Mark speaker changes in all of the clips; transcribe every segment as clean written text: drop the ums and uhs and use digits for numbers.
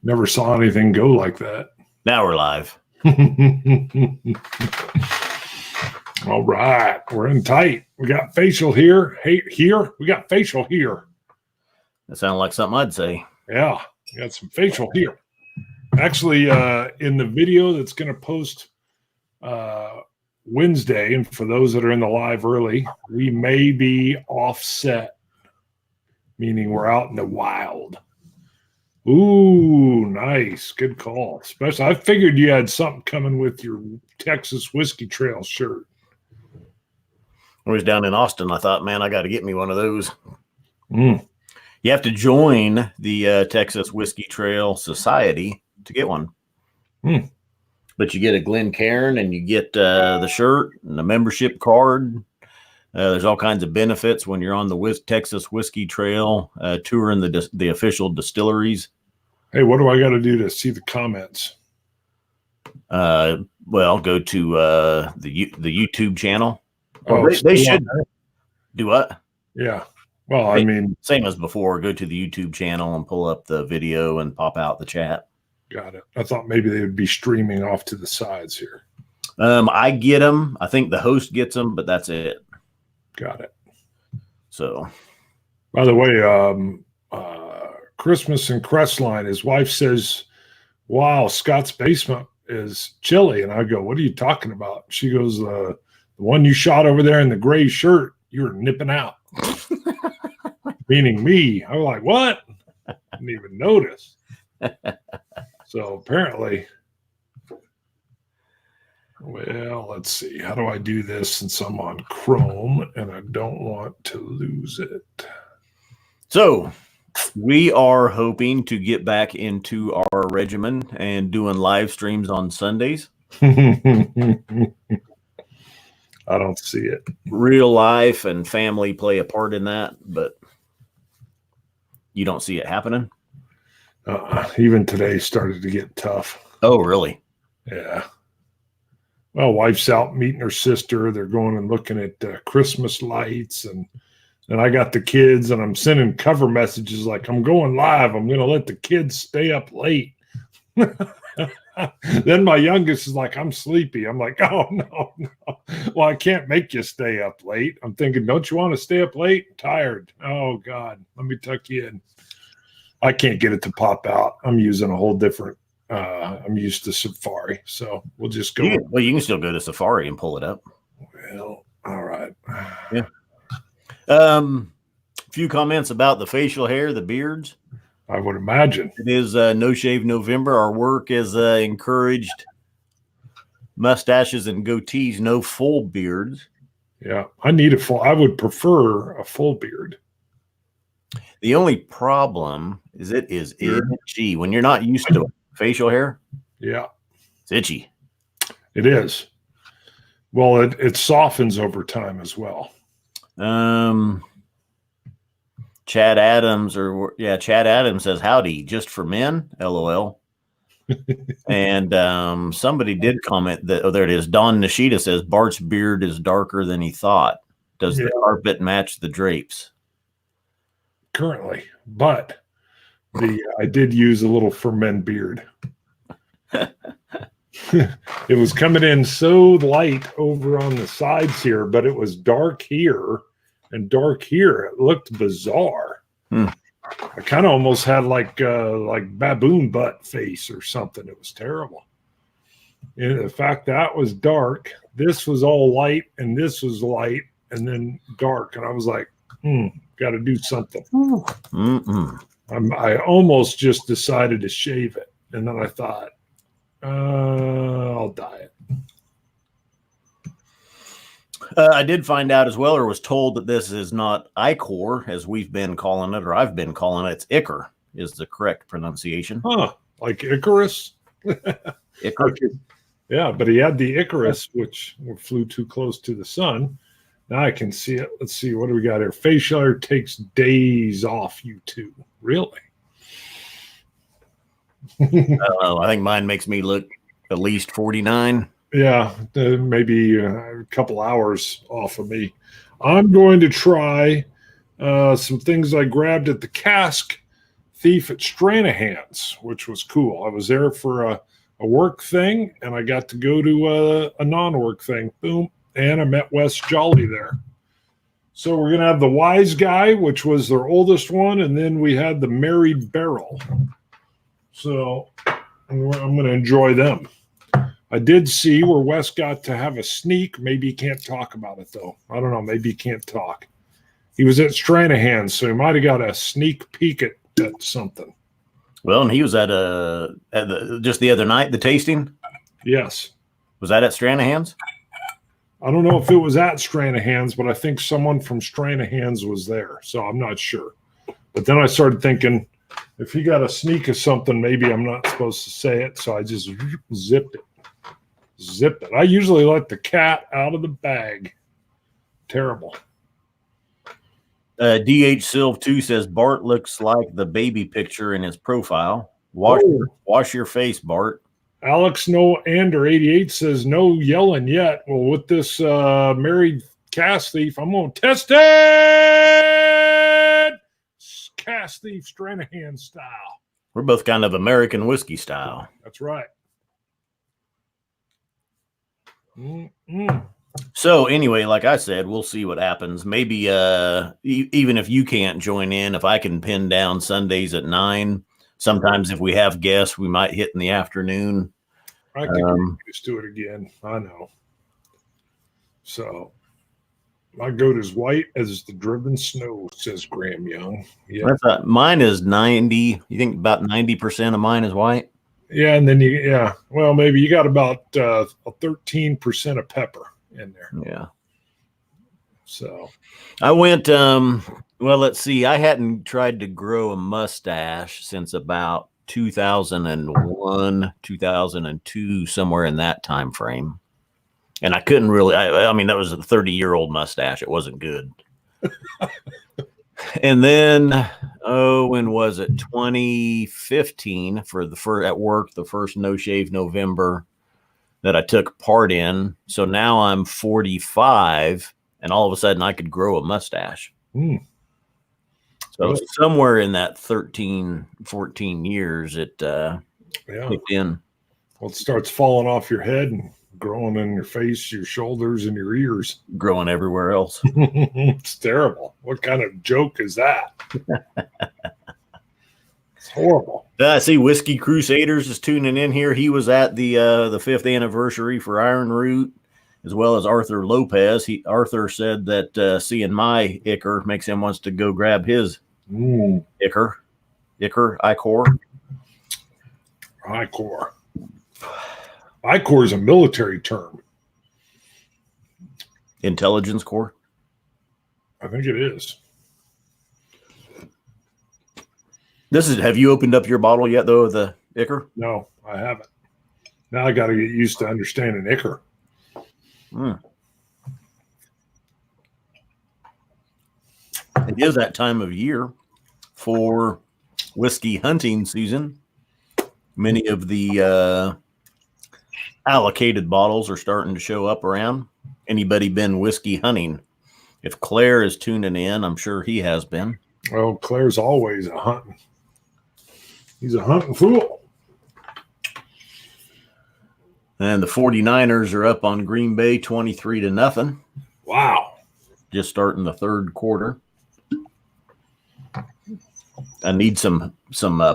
Speaker 1: Never saw anything go like that.
Speaker 2: Now we're live.
Speaker 1: All right. We're in tight. We got facial here. Hey, here. We got facial here.
Speaker 2: That sounds like something I'd say.
Speaker 1: Yeah. We got some facial here. Actually, in the video that's going to post Wednesday, and for those that are in the live early, we may be offset, meaning we're out in the wild. Ooh, nice. Good call. Especially, I figured you had something coming with your Texas Whiskey Trail shirt.
Speaker 2: I was down in Austin. I thought, man, I got to get me one of those.
Speaker 1: Mm.
Speaker 2: You have to join the Texas Whiskey Trail Society to get one.
Speaker 1: Mm.
Speaker 2: But you get a Glencairn and you get the shirt and the membership card. There's all kinds of benefits when you're on the Texas Whiskey Trail, touring the official distilleries.
Speaker 1: Hey, what do I got to do to see the comments?
Speaker 2: Well, go to the YouTube channel.
Speaker 1: Oh,
Speaker 2: they should do what?
Speaker 1: Yeah. Well, I mean,
Speaker 2: same as before. Go to the YouTube channel and pull up the video and pop out the chat.
Speaker 1: Got it. I thought maybe they would be streaming off to the sides here.
Speaker 2: I get them. I think the host gets them, but that's it.
Speaker 1: Got it.
Speaker 2: So,
Speaker 1: by the way, Christmas and Crestline, his wife says, wow, Scott's basement is chilly. And I go, what are you talking about? She goes, the one you shot over there in the gray shirt, you were nipping out. Meaning me. I was like, what? I didn't even notice. So apparently, well, let's see. How do I do this since I'm on Chrome and I don't want to lose it?
Speaker 2: So we are hoping to get back into our regimen and doing live streams on Sundays.
Speaker 1: I don't see it.
Speaker 2: Real life and family play a part in that, but you don't see it happening?
Speaker 1: Even today started to get tough.
Speaker 2: Oh, really?
Speaker 1: Yeah. Well, wife's out meeting her sister. They're going and looking at Christmas lights. And I got the kids, and I'm sending cover messages like, I'm going live. I'm going to let the kids stay up late. Then my youngest is like, I'm sleepy. I'm like, oh, no. Well, I can't make you stay up late. I'm thinking, don't you want to stay up late? I'm tired. Oh, God. Let me tuck you in. I can't get it to pop out. I'm using a whole different, I'm used to Safari. So we'll just go.
Speaker 2: You can still go to Safari and pull it up.
Speaker 1: Well, all right.
Speaker 2: Yeah. A few comments about the facial hair, the beards.
Speaker 1: I would imagine.
Speaker 2: It is No Shave November. Our work is encouraged mustaches and goatees, no full beards.
Speaker 1: Yeah, I need a full. I would prefer a full beard.
Speaker 2: The only problem is it is itchy. When you're not used to facial hair,
Speaker 1: yeah,
Speaker 2: it's itchy.
Speaker 1: It is. Well, it softens over time as well.
Speaker 2: Chad Adams says howdy, just for men, LOL. And somebody did comment that, oh, there it is. Don Nishida says Bart's beard is darker than he thought. Does the carpet match the drapes?
Speaker 1: Currently, but I did use a little for men beard. It was coming in so light over on the sides here, but it was dark here and dark here. It looked bizarre. I kind of almost had like baboon butt face or something. It was terrible. And the fact that was dark, this was all light, and this was light, and then dark, and I was like, got to do something. I almost just decided to shave it, and then I thought, I'll dye it.
Speaker 2: I did find out as well, or was told that this is not Icor, as we've been calling it, or I've been calling it. It's Icar is the correct pronunciation.
Speaker 1: Huh, like Icarus?
Speaker 2: Icar.
Speaker 1: Yeah, but he had the Icarus, which flew too close to the sun. Now I can see it. Let's see. What do we got here? Facial hair takes days off you too. Really?
Speaker 2: I don't know. I think mine makes me look at least 49.
Speaker 1: Yeah, maybe a couple hours off of me. I'm going to try some things I grabbed at the cask thief at Stranahan's, which was cool. I was there for a work thing, and I got to go to a non-work thing. Boom. And I met Wes Jolly there. So we're going to have the Wise Guy, which was their oldest one, and then we had the Married Barrel. So I'm going to enjoy them. I did see where Wes got to have a sneak. Maybe he can't talk about it, though. I don't know. Maybe he can't talk. He was at Stranahan's, so he might have got a sneak peek at something.
Speaker 2: Well, and he was at just the other night, the tasting.
Speaker 1: Yes.
Speaker 2: Was that at Stranahan's?
Speaker 1: I don't know if it was at Stranahan's, but I think someone from Stranahan's was there, so I'm not sure. But then I started thinking, if he got a sneak of something, maybe I'm not supposed to say it, so I just zipped it. I usually let the cat out of the bag. Terrible.
Speaker 2: DH Silv 2 says Bart looks like the baby picture in his profile. Wash your face, Bart.
Speaker 1: Alex Ander 88 says no yelling yet. Well, with this married cast thief, I'm going to test it. Cast thief Stranahan style.
Speaker 2: We're both kind of American whiskey style.
Speaker 1: That's right. Mm-mm.
Speaker 2: So anyway, like I said, we'll see what happens. Maybe even if you can't join in, if I can pin down Sundays at 9, sometimes if we have guests, we might hit in the afternoon.
Speaker 1: I can get used to it again. I know. So my goat is white as the driven snow, says Graham Young.
Speaker 2: Yeah, mine is 90. You think about 90% of mine is white?
Speaker 1: Yeah, and then well, maybe you got about a 13% of pepper in there.
Speaker 2: Yeah.
Speaker 1: So
Speaker 2: I went. Well, let's see. I hadn't tried to grow a mustache since about 2001, 2002, somewhere in that time frame. And I couldn't really. I mean, that was a 30-year-old mustache. It wasn't good. And then, when was it? 2015 for at work, the first No Shave November that I took part in. So now I'm 45, and all of a sudden I could grow a mustache. So somewhere in that 13, 14 years, it kicked in.
Speaker 1: Well, it starts falling off your head and growing in your face, your shoulders, and your ears.
Speaker 2: Growing everywhere else.
Speaker 1: It's terrible. What kind of joke is that? It's horrible.
Speaker 2: I see Whiskey Crusaders is tuning in here. He was at the 5th anniversary for Iron Root, as well as Arthur Lopez. Arthur said that seeing my Ichor makes him wants to go grab his Ichor. Icor.
Speaker 1: Icor is a military term.
Speaker 2: Intelligence Corps?
Speaker 1: I think it is.
Speaker 2: Have you opened up your bottle yet, though, of the Ichor?
Speaker 1: No, I haven't. Now I got to get used to understanding Ichor.
Speaker 2: It is that time of year for whiskey hunting season. Many of the allocated bottles are starting to show up around. Anybody been whiskey hunting? If Claire is tuning in, I'm sure he has been.
Speaker 1: Well, Claire's always a hunting. He's a hunting fool.
Speaker 2: And the 49ers are up on Green Bay 23-0.
Speaker 1: Wow.
Speaker 2: Just starting the third quarter. I need some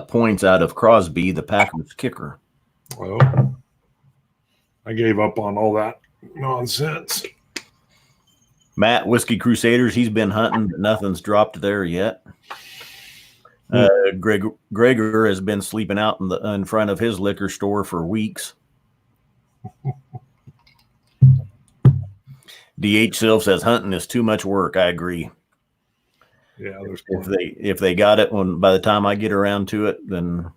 Speaker 2: points out of Crosby, the Packers kicker.
Speaker 1: Well, I gave up on all that nonsense.
Speaker 2: Matt, Whiskey Crusaders, he's been hunting, but nothing's dropped there yet. Gregor has been sleeping out in front of his liquor store for weeks. DH Silv says hunting is too much work. I agree.
Speaker 1: Yeah,
Speaker 2: if they got it by the time I get around to it, then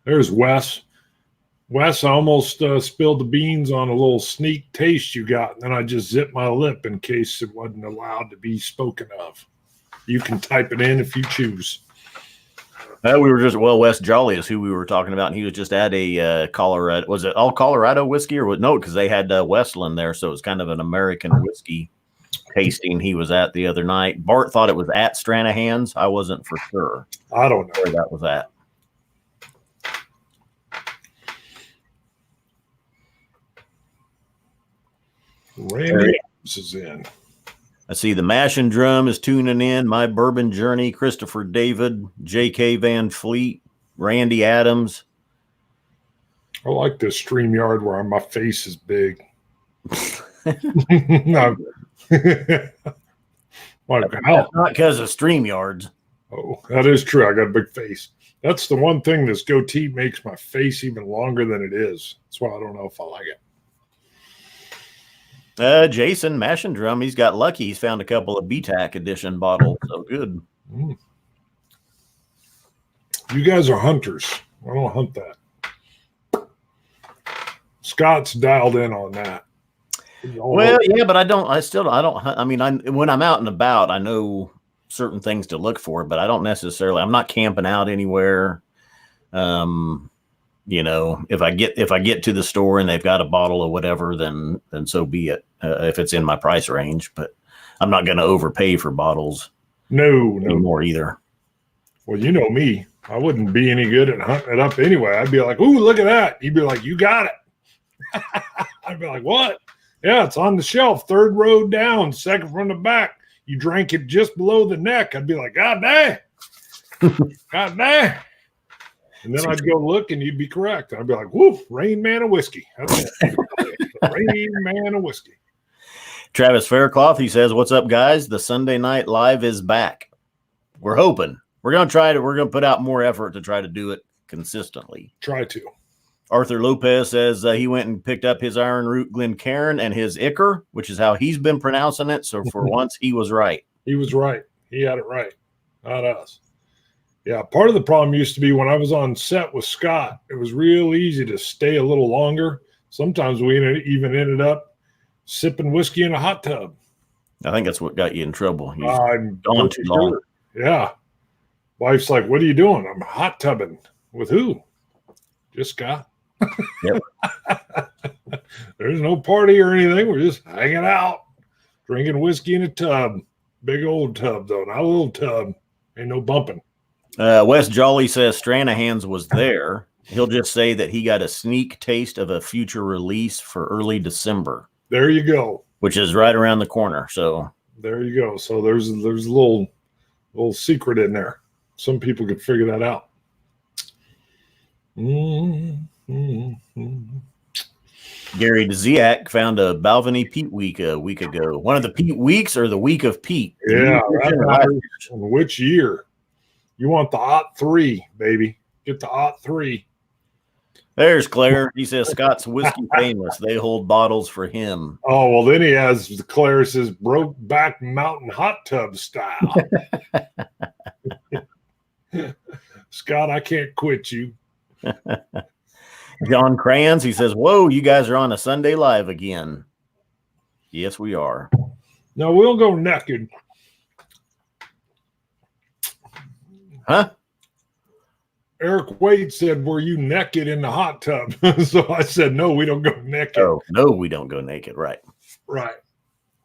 Speaker 1: there's Wes. Wes, I almost spilled the beans on a little sneak taste you got, and then I just zipped my lip in case it wasn't allowed to be spoken of. You can type it in if you choose.
Speaker 2: Wes Jolly is who we were talking about, and he was just at a Colorado. Was it all Colorado whiskey or what? No, because they had Westland there, so it was kind of an American whiskey tasting he was at the other night. Bart thought it was at Stranahan's. I wasn't for sure.
Speaker 1: I don't know
Speaker 2: where that was at.
Speaker 1: Randy is in.
Speaker 2: I see the Mash and Drum is tuning in. My Bourbon Journey, Christopher David, J.K. Van Fleet, Randy Adams.
Speaker 1: I like this StreamYard where my face is big.
Speaker 2: No.
Speaker 1: Like,
Speaker 2: not because of StreamYards.
Speaker 1: Oh, that is true. I got a big face. That's the one thing, this goatee makes my face even longer than it is. That's why I don't know if I like it.
Speaker 2: Jason, Mash and Drum, he's got lucky. He's found a couple of BTAC edition bottles. So good.
Speaker 1: Mm. You guys are hunters. I don't hunt that. Scott's dialed in on that.
Speaker 2: Well, yeah, but I don't hunt. I mean, when I'm out and about, I know certain things to look for, but I don't necessarily, I'm not camping out anywhere. You know, if I get to the store and they've got a bottle of whatever, then so be it. If it's in my price range, but I'm not going to overpay for bottles.
Speaker 1: No
Speaker 2: more either.
Speaker 1: Well, you know me, I wouldn't be any good at hunting it up anyway. I'd be like, "Ooh, look at that!" You'd be like, "You got it." I'd be like, "What?" Yeah, it's on the shelf, third row down, second from the back. You drank it just below the neck. I'd be like, "God dang, God dang." And then I'd go look, and you'd be correct. I'd be like, "Woof, Rain Man of whiskey." That's it. Rain Man of whiskey.
Speaker 2: Travis Faircloth, he says, "What's up, guys? The Sunday Night Live is back. We're hoping. We're going to put out more effort to try to do it consistently.
Speaker 1: Try to."
Speaker 2: Arthur Lopez says he went and picked up his Iron Root Glencairn and his Icker, which is how he's been pronouncing it. So for once, he was right.
Speaker 1: He was right. He had it right. Not us. Yeah, part of the problem used to be when I was on set with Scott, it was real easy to stay a little longer. Sometimes we even ended up sipping whiskey in a hot tub.
Speaker 2: I think that's what got you in trouble.
Speaker 1: I'm
Speaker 2: gone too long.
Speaker 1: Yeah. Wife's like, "What are you doing?" "I'm hot tubbing." "With who?" "Just Scott."
Speaker 2: Yep.
Speaker 1: There's no party or anything. We're just hanging out, drinking whiskey in a tub. Big old tub, though, not a little tub. Ain't no bumping.
Speaker 2: Wes Jolly says Stranahan's was there. He'll just say that he got a sneak taste of a future release for early December.
Speaker 1: There you go.
Speaker 2: Which is right around the corner. So
Speaker 1: there you go. So there's a little secret in there. Some people could figure that out.
Speaker 2: Gary Dziak found a Balvenie Pete week a week ago. One of the Pete weeks or the week of Pete?
Speaker 1: Yeah. Which year? You want the '03, baby. Get the '03.
Speaker 2: There's Claire. He says Scott's whiskey famous. They hold bottles for him.
Speaker 1: Oh, well, then he has Claire says broke back mountain hot tub style. Scott, I can't quit you.
Speaker 2: John Crayons, he says, "Whoa, you guys are on a Sunday Live again." Yes, we are.
Speaker 1: No, we'll go naked.
Speaker 2: Huh?
Speaker 1: Eric Wade said, "Were you naked in the hot tub?" So I said, "No, we don't go naked."
Speaker 2: Oh, no, we don't go naked. Right.
Speaker 1: Right.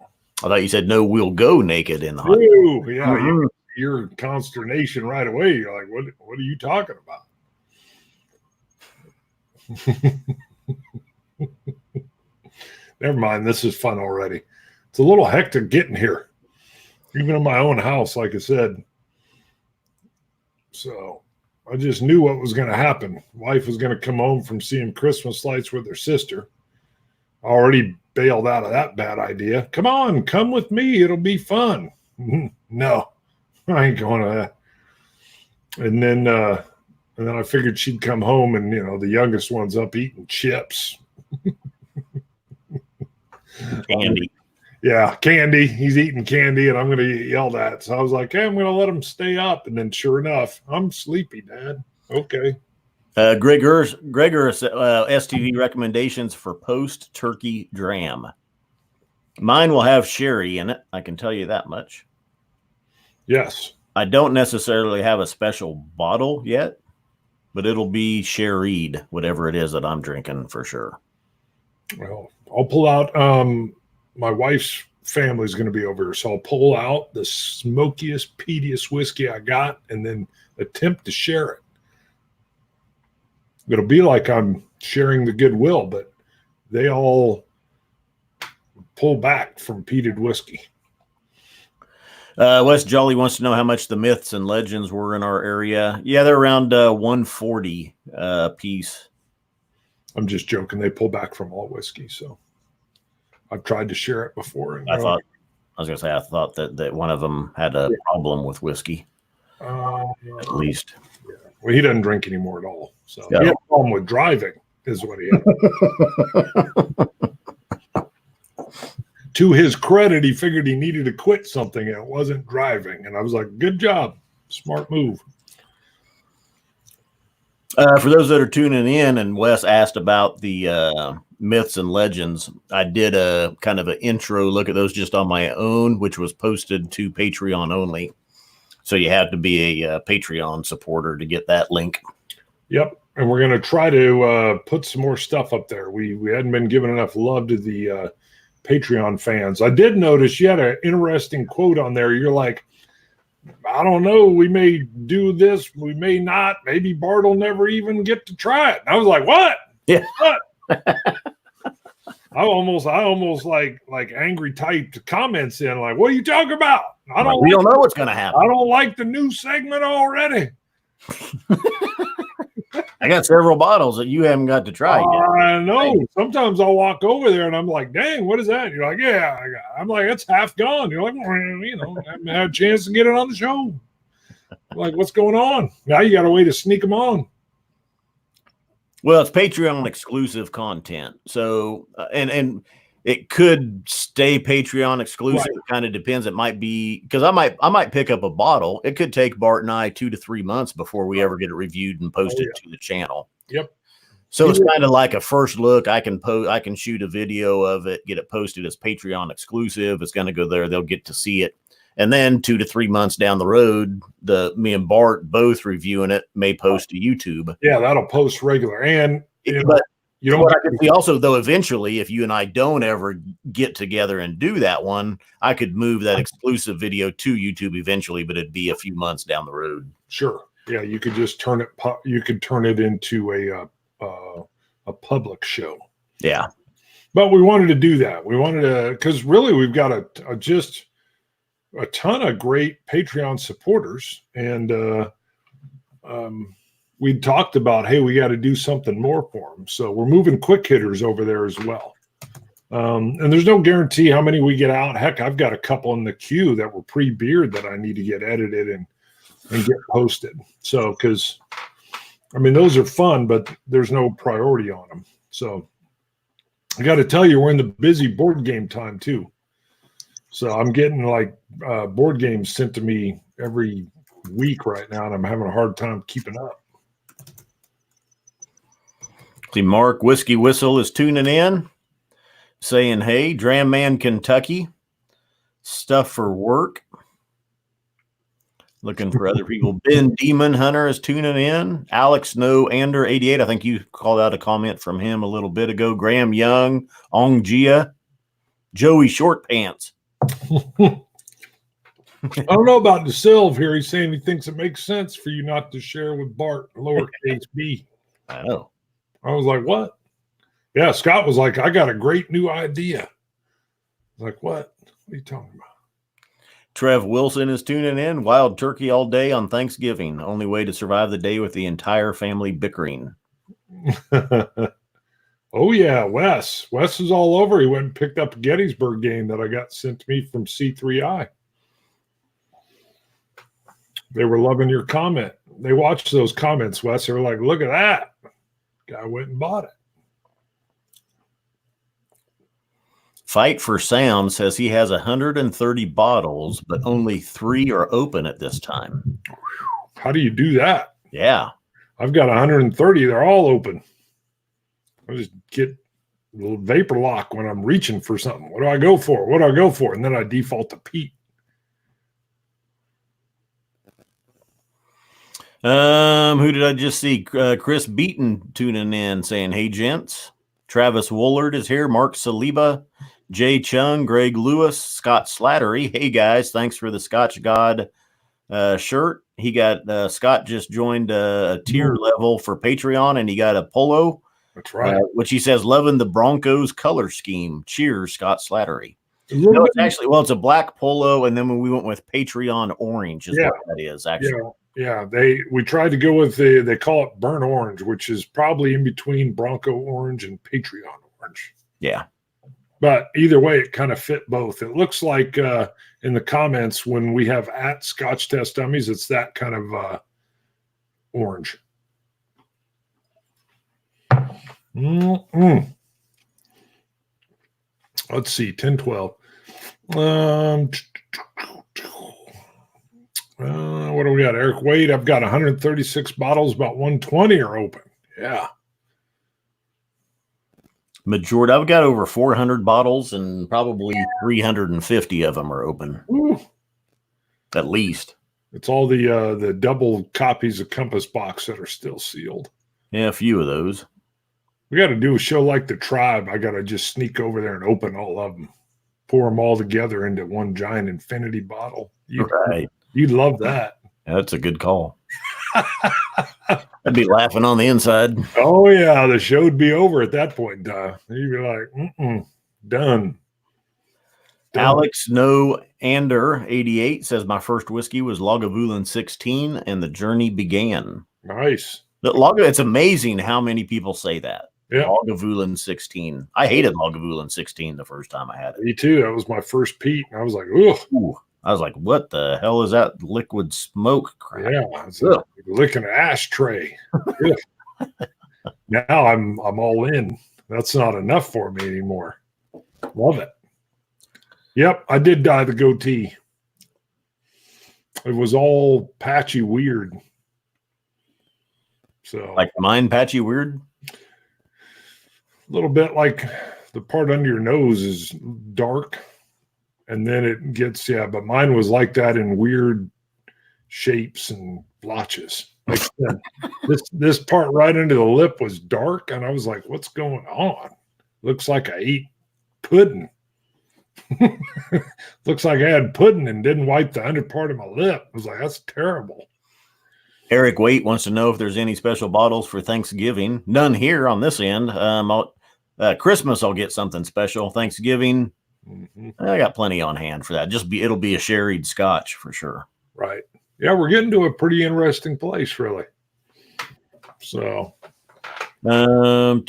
Speaker 2: I thought you said, "No, we'll go naked in the hot tub."
Speaker 1: Ooh, yeah. Your consternation right away. You're like, what are you talking about? Never mind. This is fun already. It's a little hectic getting here, even in my own house, like I said. So I just knew what was going to happen. Wife was going to come home from seeing Christmas lights with her sister. Already bailed out of that bad idea. "Come on, come with me. It'll be fun." No, I ain't going to that. And then I figured she'd come home and, the youngest one's up eating chips.
Speaker 2: Candy.
Speaker 1: Yeah, candy. He's eating candy, and I'm going to get yelled at. So I was like, "Hey, I'm going to let him stay up." And then sure enough, "I'm sleepy, Dad." Okay.
Speaker 2: Gregor STD recommendations for post-turkey dram. Mine will have sherry in it. I can tell you that much.
Speaker 1: Yes.
Speaker 2: I don't necessarily have a special bottle yet, but it'll be sherried, whatever it is that I'm drinking for sure.
Speaker 1: Well, I'll pull out my wife's family's going to be over here. So I'll pull out the smokiest, peatiest whiskey I got and then attempt to share it. It'll be like I'm sharing the goodwill, but they all pull back from peated whiskey.
Speaker 2: Wes Jolly wants to know how much the myths and legends were in our area. Yeah, they're around 140 a piece.
Speaker 1: I'm just joking. They pull back from all whiskey, so I've tried to share it before. And
Speaker 2: I thought that one of them had a problem with whiskey. At least.
Speaker 1: Yeah. Well, he doesn't drink anymore at all. So
Speaker 2: Yeah.
Speaker 1: he had a problem with driving, is what he had. To his credit, he figured he needed to quit something and it wasn't driving. And I was like, good job. Smart move.
Speaker 2: For those that are tuning in, and Wes asked about the myths and legends, I did a kind of an intro look at those just on my own, which was posted to Patreon only. So you have to be a Patreon supporter to get that link.
Speaker 1: Yep. And we're going to try to put some more stuff up there. We hadn't been giving enough love to the Patreon fans. I did notice you had an interesting quote on there. You're like, I don't know. We may do this. We may not. Maybe Bart will never even get to try it. And I was like, what?
Speaker 2: Yeah.
Speaker 1: What? I almost like angry typed comments in like, what are you talking about?
Speaker 2: We don't know what's going to happen.
Speaker 1: I don't like the new segment already.
Speaker 2: I got several bottles that you haven't got to try yet.
Speaker 1: I know. Sometimes I'll walk over there and I'm like, dang, what is that? You're like, yeah. I'm like, it's half gone. You're like, well, I haven't had a chance to get it on the show. I'm like, what's going on? Now you got a way to sneak them on.
Speaker 2: Well, it's Patreon exclusive content. So, and it could stay Patreon exclusive. Right. It kind of depends. It might be because I might pick up a bottle. It could take Bart and I 2 to 3 months before we ever get it reviewed and posted to the channel.
Speaker 1: Yep.
Speaker 2: So it's kind of like a first look. I can shoot a video of it, get it posted as Patreon exclusive. It's going to go there. They'll get to see it. And then 2 to 3 months down the road, me and Bart both reviewing it may post to YouTube.
Speaker 1: Yeah, that'll post regular. And
Speaker 2: but you know what I could see also, though, eventually, if you and I don't ever get together and do that one, I could move that exclusive video to YouTube eventually, but it'd be a few months down the road.
Speaker 1: Sure. Yeah, you could just turn it. You could turn it into a public show.
Speaker 2: Yeah.
Speaker 1: But we wanted to do that. We wanted to, because really we've got just a ton of great Patreon supporters, and we talked about, hey, we got to do something more for them. So we're moving quick hitters over there as well. And there's no guarantee how many we get out. Heck, I've got a couple in the queue that were pre-beard that I need to get edited and get posted. So, because I mean, those are fun, but there's no priority on them. So I got to tell you, we're in the busy board game time too. So I'm getting like board games sent to me every week right now, and I'm having a hard time keeping up.
Speaker 2: See, Mark Whiskey Whistle is tuning in, saying, hey, Dram Man, Kentucky, stuff for work. Looking for other people. Ben Demon Hunter is tuning in. Alex No Ander 88. I think you called out a comment from him a little bit ago. Graham Young, Ong Gia, Joey Short Pants.
Speaker 1: I don't know about the Sylve here. He's saying he thinks it makes sense for you not to share with Bart, lowercase b.
Speaker 2: I know.
Speaker 1: I was like, what? Yeah, Scott was like, I got a great new idea. I was like, what? What are you talking about?
Speaker 2: Trev Wilson is tuning in. Wild turkey all day on Thanksgiving. Only way to survive the day with the entire family bickering.
Speaker 1: Oh, yeah, Wes. Wes is all over. He went and picked up a Gettysburg game that I got sent to me from C3I. They were loving your comment. They watched those comments, Wes. They were like, look at that. Guy went and bought it.
Speaker 2: Fight for Sound says he has 130 bottles, but only 3 are open at this time.
Speaker 1: How do you do that?
Speaker 2: Yeah.
Speaker 1: I've got 130. They're all open. I just get a little vapor lock when I'm reaching for something. What do I go for? What do I go for? And then I default to Pete.
Speaker 2: Who did I just see? Chris Beaton tuning in saying, hey, gents. Travis Woolard is here. Mark Saliba, Jay Chung, Greg Lewis, Scott Slattery. Hey guys, thanks for the Scotch God shirt. He got Scott just joined a tier level for Patreon, and he got a polo.
Speaker 1: That's right.
Speaker 2: Which he says, loving the Broncos color scheme. Cheers, Scott Slattery.
Speaker 1: No,
Speaker 2: it's actually, it's a black polo, and then when we went with Patreon orange is what that is, actually.
Speaker 1: Yeah, we tried to go with they call it burnt orange, which is probably in between Bronco orange and Patreon orange.
Speaker 2: Yeah.
Speaker 1: But either way, it kind of fit both. It looks like in the comments when we have at Scotch Test Dummies, it's that kind of orange. Let's see, 10, 12. What do we got, Eric Wade? I've got 136 bottles, about 120 are open. Yeah.
Speaker 2: Majority, I've got over 400 bottles, and probably 350 of them are open.
Speaker 1: Ooh.
Speaker 2: At least.
Speaker 1: It's all the double copies of Compass Box that are still sealed.
Speaker 2: Yeah, a few of those.
Speaker 1: We got to do a show like the Tribe. I got to just sneak over there and open all of them, pour them all together into one giant infinity bottle. You'd love that.
Speaker 2: Yeah, that's a good call. I'd be laughing on the inside.
Speaker 1: Oh, yeah. The show would be over at that point in time. You'd be like, done.
Speaker 2: Alex No Ander 88 says, my first whiskey was Lagavulin 16, and the journey began.
Speaker 1: Nice.
Speaker 2: It's amazing how many people say that.
Speaker 1: Yeah.
Speaker 2: Lagavulin 16. I hated Lagavulin 16 the first time I had it.
Speaker 1: Me too. That was my first peat. And I was like, ooh.
Speaker 2: I was like, what the hell is that liquid smoke crap?
Speaker 1: Yeah. It's like licking an ashtray. Now I'm all in. That's not enough for me anymore. Love it. Yep. I did dye the goatee. It was all patchy weird. So
Speaker 2: like mine patchy weird?
Speaker 1: A little bit like the part under your nose is dark and then it gets, but mine was like that in weird shapes and blotches. Like this part right under the lip was dark and I was like, what's going on? Looks like I ate pudding. Looks like I had pudding and didn't wipe the under part of my lip. I was like, that's terrible.
Speaker 2: Eric Waite wants to know if there's any special bottles for Thanksgiving. None here on this end. Christmas, I'll get something special. Thanksgiving, I got plenty on hand for that. It'll be a sherried Scotch for sure.
Speaker 1: Right. Yeah, we're getting to a pretty interesting place, really. So,
Speaker 2: Everwin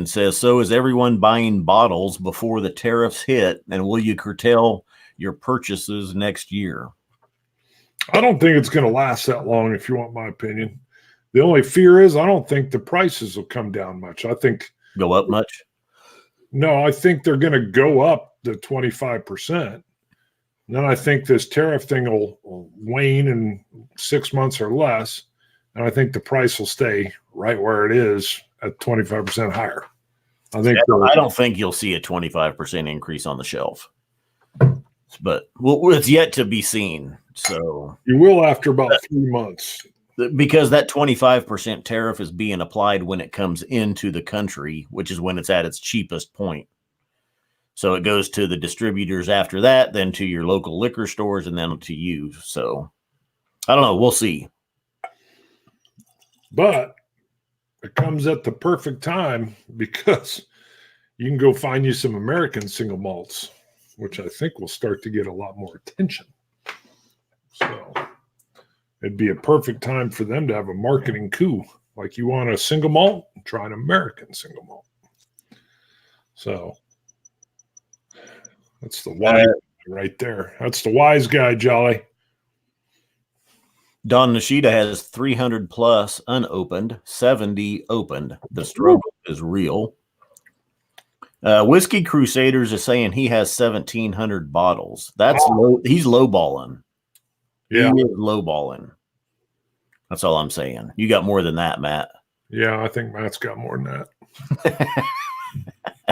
Speaker 2: says, so is everyone buying bottles before the tariffs hit, and will you curtail your purchases next year?
Speaker 1: I don't think it's going to last that long, if you want my opinion. The only fear is I don't think the prices will come down much. I think
Speaker 2: go up much.
Speaker 1: No, I think they're going to go up the 25%. Then I think this tariff thing will wane in 6 months or less. And I think the price will stay right where it is at 25% higher. I don't
Speaker 2: think you'll see a 25% increase on the shelf. But it's yet to be seen. So
Speaker 1: you will after about 3 months.
Speaker 2: Because that 25% tariff is being applied when it comes into the country, which is when it's at its cheapest point. So it goes to the distributors after that, then to your local liquor stores, and then to you. So I don't know. We'll see.
Speaker 1: But it comes at the perfect time because you can go find you some American single malts, which I think will start to get a lot more attention. So it'd be a perfect time for them to have a marketing coup. Like, you want a single malt? Try an American single malt. So that's the wise right there. That's the wise guy, Jolly.
Speaker 2: Don Nishida has 300 plus unopened, 70 opened. The struggle is real. Whiskey Crusaders is saying he has 1,700 bottles. That's low. He's lowballing.
Speaker 1: Yeah,
Speaker 2: he is lowballing. That's all I'm saying. You got more than that, Matt.
Speaker 1: Yeah, I think Matt's got more than that.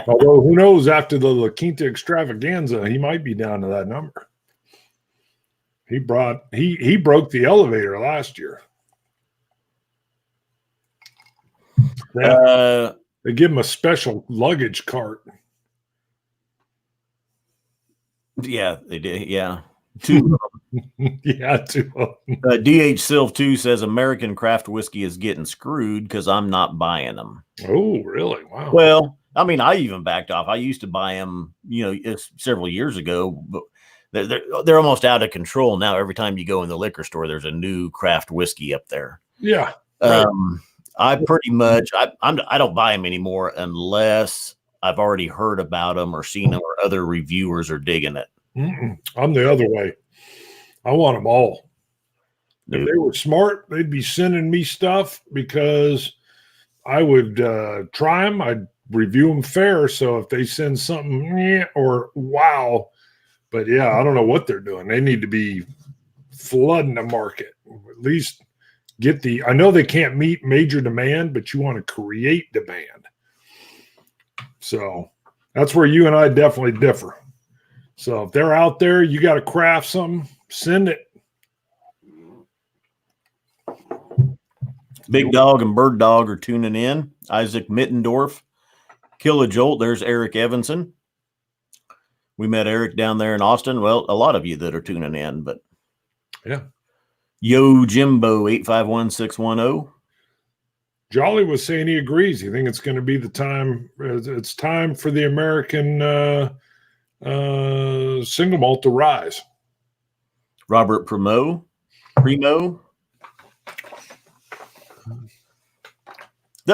Speaker 1: Although, who knows? After the La Quinta Extravaganza, he might be down to that number. He broke the elevator last year. They give him a special luggage cart.
Speaker 2: Yeah, they did. Yeah. Two.
Speaker 1: Yeah, two.
Speaker 2: DH Silv 2 says American craft whiskey is getting screwed because I'm not buying them.
Speaker 1: Oh, really? Wow.
Speaker 2: Well, I mean, I even backed off. I used to buy them, several years ago, but they're almost out of control now. Every time you go in the liquor store, there's a new craft whiskey up there.
Speaker 1: Yeah. Right.
Speaker 2: I pretty much I don't buy them anymore unless I've already heard about them or seen them or other reviewers are digging it.
Speaker 1: I'm the other way. I want them all. If they were smart, they'd be sending me stuff because I would try them. I'd review them fair. So if they send something or wow, but yeah, I don't know what they're doing. They need to be flooding the market. At least get I know they can't meet major demand, but you want to create demand. So that's where you and I definitely differ. So if they're out there, you got to craft something, send it.
Speaker 2: Big Dog and Bird Dog are tuning in. Isaac Mittendorf, Kilojolt. There's Eric Evanson. We met Eric down there in Austin. Well, a lot of you that are tuning in, but
Speaker 1: yeah.
Speaker 2: Yo Jimbo 851610.
Speaker 1: Jolly was saying he agrees. You think it's going to be the time? It's time for the American single malt to rise.
Speaker 2: Robert Primo. I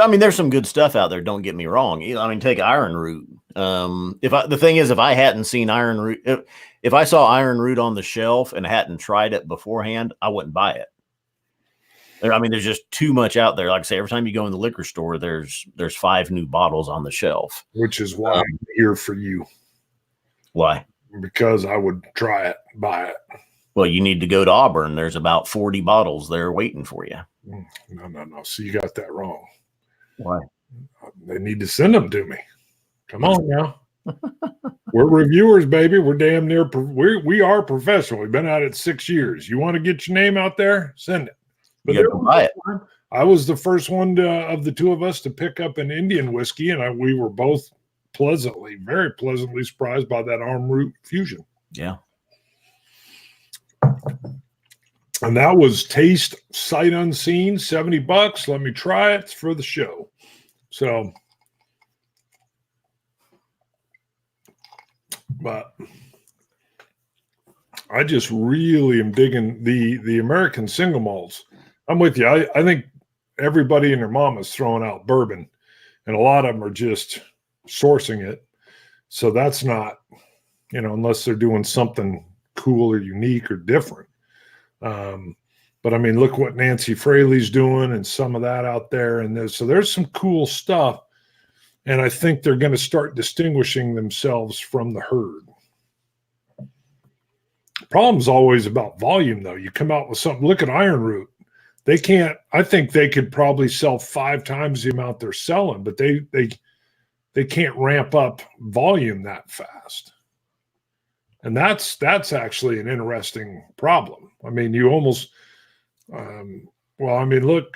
Speaker 2: mean, there's some good stuff out there. Don't get me wrong. I mean, take Iron Root. The thing is, if I hadn't seen Iron Root, if I saw Iron Root on the shelf and hadn't tried it beforehand, I wouldn't buy it. I mean, there's just too much out there. Like I say, every time you go in the liquor store, there's 5 new bottles on the shelf.
Speaker 1: Which is why I'm here for you.
Speaker 2: Why?
Speaker 1: Because I would try it, buy it.
Speaker 2: Well, you need to go to Auburn. There's about 40 bottles there waiting for you.
Speaker 1: No. So you got that wrong.
Speaker 2: Why?
Speaker 1: They need to send them to me. Come on now. We're reviewers, baby. We're damn near. We are professional. We've been at it 6 years. You want to get your name out there? Send it. But
Speaker 2: you got to buy it.
Speaker 1: I was the first one of the two of us to pick up an Indian whiskey, and we were both very pleasantly surprised by that Arm Root Fusion.
Speaker 2: Yeah.
Speaker 1: And that was taste sight unseen, $70. Let me try it for the show. So, but I just really am digging the American single malts. I'm with you. I think everybody and their mom is throwing out bourbon, and a lot of them are just sourcing it. So that's not, unless they're doing something cool or unique or different. But I mean, look what Nancy Fraley's doing and some of that out there. And there's some cool stuff. And I think they're going to start distinguishing themselves from the herd. Problem's always about volume, though. You come out with something. Look at Iron Root. I think they could probably sell 5 times the amount they're selling, but they can't ramp up volume that fast. And that's actually an interesting problem. I mean, you almost, look,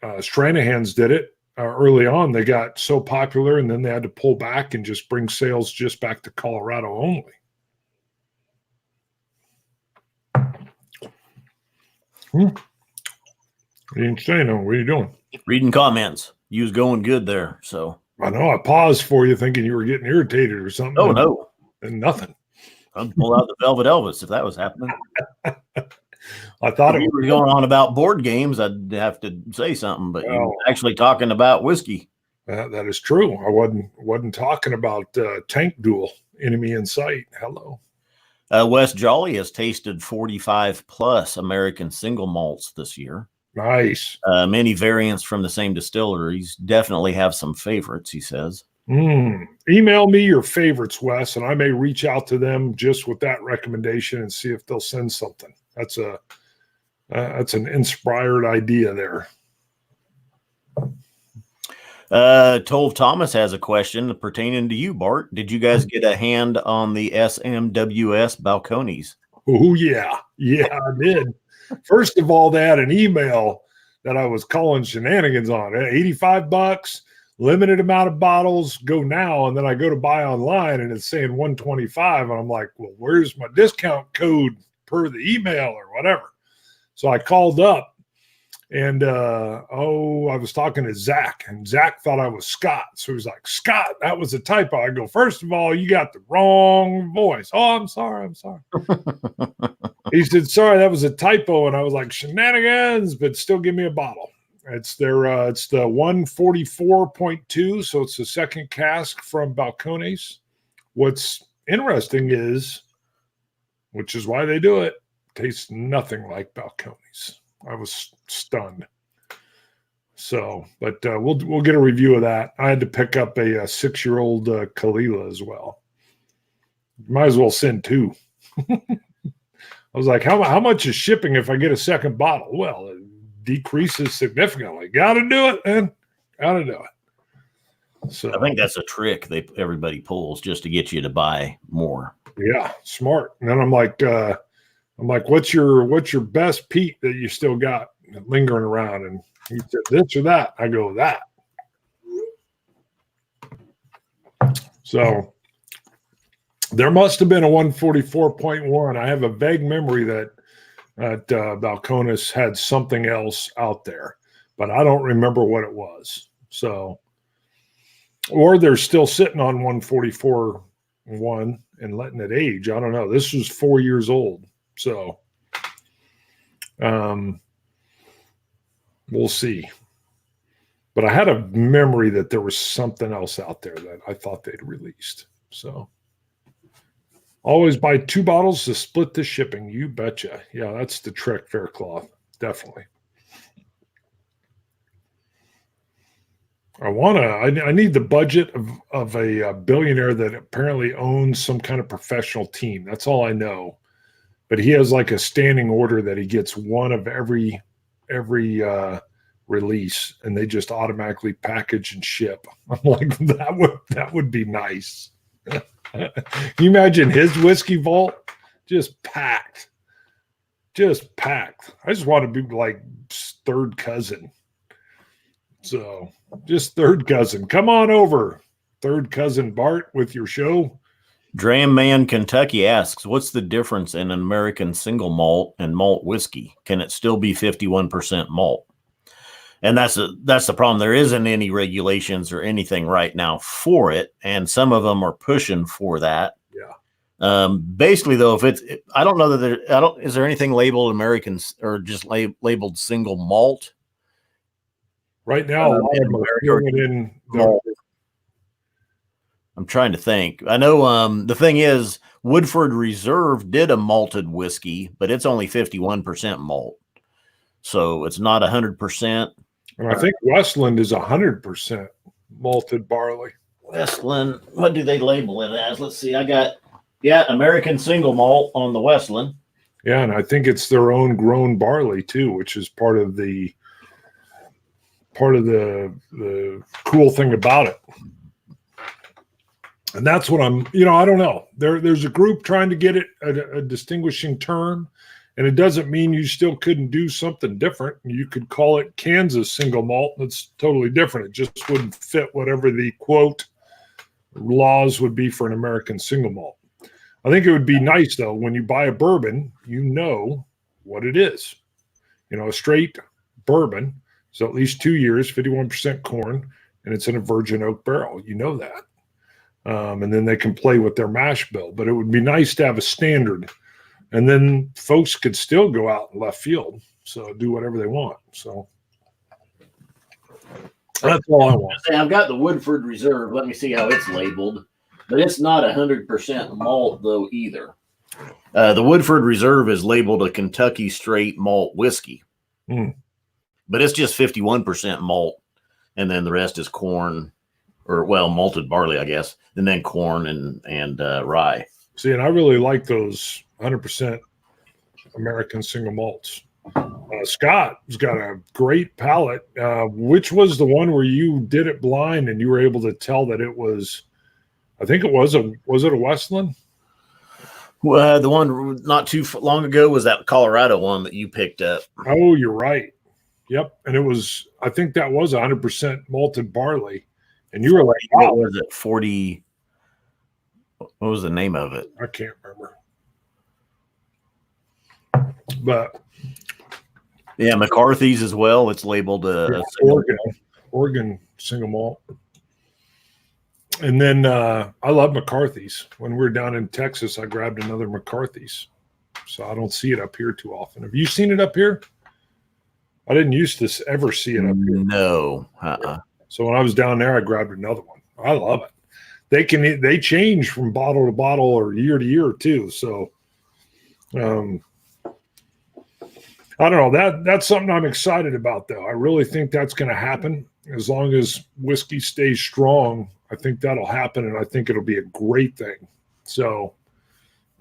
Speaker 1: Stranahan's did it early on. They got so popular, and then they had to pull back and just bring sales just back to Colorado only. You didn't say no. What are you doing?
Speaker 2: Reading comments. You was going good there. So
Speaker 1: I know I paused for you thinking you were getting irritated or something.
Speaker 2: Oh, no.
Speaker 1: And nothing.
Speaker 2: I'd pull out the Velvet Elvis if that was happening.
Speaker 1: I thought
Speaker 2: if you were going on about board games, I'd have to say something, but you were actually talking about whiskey.
Speaker 1: That is true. I wasn't talking about Tank Duel, Enemy in Sight. Hello.
Speaker 2: Wes Jolly has tasted 45 plus American single malts this year.
Speaker 1: Nice.
Speaker 2: Many variants from the same distilleries. Definitely have some favorites, he says.
Speaker 1: Email me your favorites, Wes, and I may reach out to them just with that recommendation and see if they'll send something. That's an inspired idea there.
Speaker 2: Tove Thomas has a question pertaining to you, Bart. Did you guys get a hand on the SMWS balconies?
Speaker 1: Oh, yeah. Yeah, I did. First of all, they had an email that I was calling shenanigans on. $85. limited amount of bottles, go now. And then I go to buy online and it's saying 125. And I'm like, well, where's my discount code per the email or whatever? So I called up and, I was talking to Zach, and Zach thought I was Scott. So he was like, Scott, that was a typo. I go, first of all, you got the wrong voice. Oh, I'm sorry. He said, sorry, that was a typo. And I was like, shenanigans, but still give me a bottle. It's it's the 144.2. So it's the second cask from Balcones. What's interesting is, which is why they do it, tastes nothing like Balcones. I was stunned. So, but we'll get a review of that. I had to pick up a 6-year-old Kalila as well. Might as well send 2. I was like, how much is shipping if I get a second bottle? Well, it decreases significantly. Got to do it, man. Got to do it. So
Speaker 2: I think that's a trick everybody pulls just to get you to buy more.
Speaker 1: Yeah, smart. And then I'm like, what's your best peat that you still got lingering around? And he said, this or that. I go, that. So there must have been a 144.1. I have a vague memory that Balcones had something else out there, but I don't remember what it was. So, or they're still sitting on 144.1 and letting it age. I don't know. This was 4 years old. So, we'll see. But I had a memory that there was something else out there that I thought they'd released. So, always buy 2 bottles to split the shipping. You betcha. Yeah, that's the trick, Faircloth. Definitely. I need the budget of a billionaire that apparently owns some kind of professional team. That's all I know. But he has like a standing order that he gets one of every release, and they just automatically package and ship. I'm like, that would be nice. Can you imagine his whiskey vault just packed? Just packed. I just want to be like third cousin. So just third cousin. Come on over, third cousin Bart, with your show.
Speaker 2: Dram Man Kentucky asks, what's the difference in an American single malt and malt whiskey? Can it still be 51% malt? And that's the problem. There isn't any regulations or anything right now for it, and some of them are pushing for that.
Speaker 1: Yeah.
Speaker 2: Basically, though, I don't know that is there anything labeled Americans or just labeled single malt?
Speaker 1: Right now, a lot of them are going in.
Speaker 2: I'm trying to think. I know the thing is, Woodford Reserve did a malted whiskey, but it's only 51% malt, so it's not 100%.
Speaker 1: And I think Westland is 100% malted barley.
Speaker 2: Westland, what do they label it as? Let's see. I got American single malt on the Westland.
Speaker 1: Yeah, and I think it's their own grown barley too, which is part of the cool thing about it. And that's what I don't know. There's a group trying to get it a distinguishing term, and it doesn't mean you still couldn't do something different. You could call it Kansas single malt. That's totally different. It just wouldn't fit whatever the quote laws would be for an American single malt. I think it would be nice though, when you buy a bourbon, you know what it is. A straight bourbon. So at least 2 years, 51% corn, and it's in a virgin oak barrel. You know that. And then they can play with their mash bill. But it would be nice to have a standard. And then folks could still go out in left field. So do whatever they want. So that's all I want.
Speaker 2: I've got the Woodford Reserve. Let me see how it's labeled. But it's not 100% malt, though, either. The Woodford Reserve is labeled a Kentucky straight malt whiskey. But it's just 51% malt. And then the rest is corn. Or, malted barley, I guess, and then corn and rye.
Speaker 1: See, and I really like those 100% American single malts. Scott's got a great palate. Which was the one where you did it blind and you were able to tell that it was, I think it was a Westland?
Speaker 2: Well, the one not too long ago was that Colorado one that you picked up.
Speaker 1: Oh, you're right. Yep. And I think that was 100% malted barley. And you were like,
Speaker 2: what was it? 40. What was the name of it?
Speaker 1: I can't remember. But
Speaker 2: yeah, McCarthy's as well. It's labeled
Speaker 1: Oregon single malt. And then I love McCarthy's. When we were down in Texas, I grabbed another McCarthy's. So I don't see it up here too often. Have you seen it up here? I didn't used to ever see it up here.
Speaker 2: No.
Speaker 1: So when I was down there, I grabbed another one. I love it. They change from bottle to bottle or year to year too. So I don't know. That's something I'm excited about, though. I really think that's going to happen. As long as whiskey stays strong, I think that'll happen, and I think it'll be a great thing. So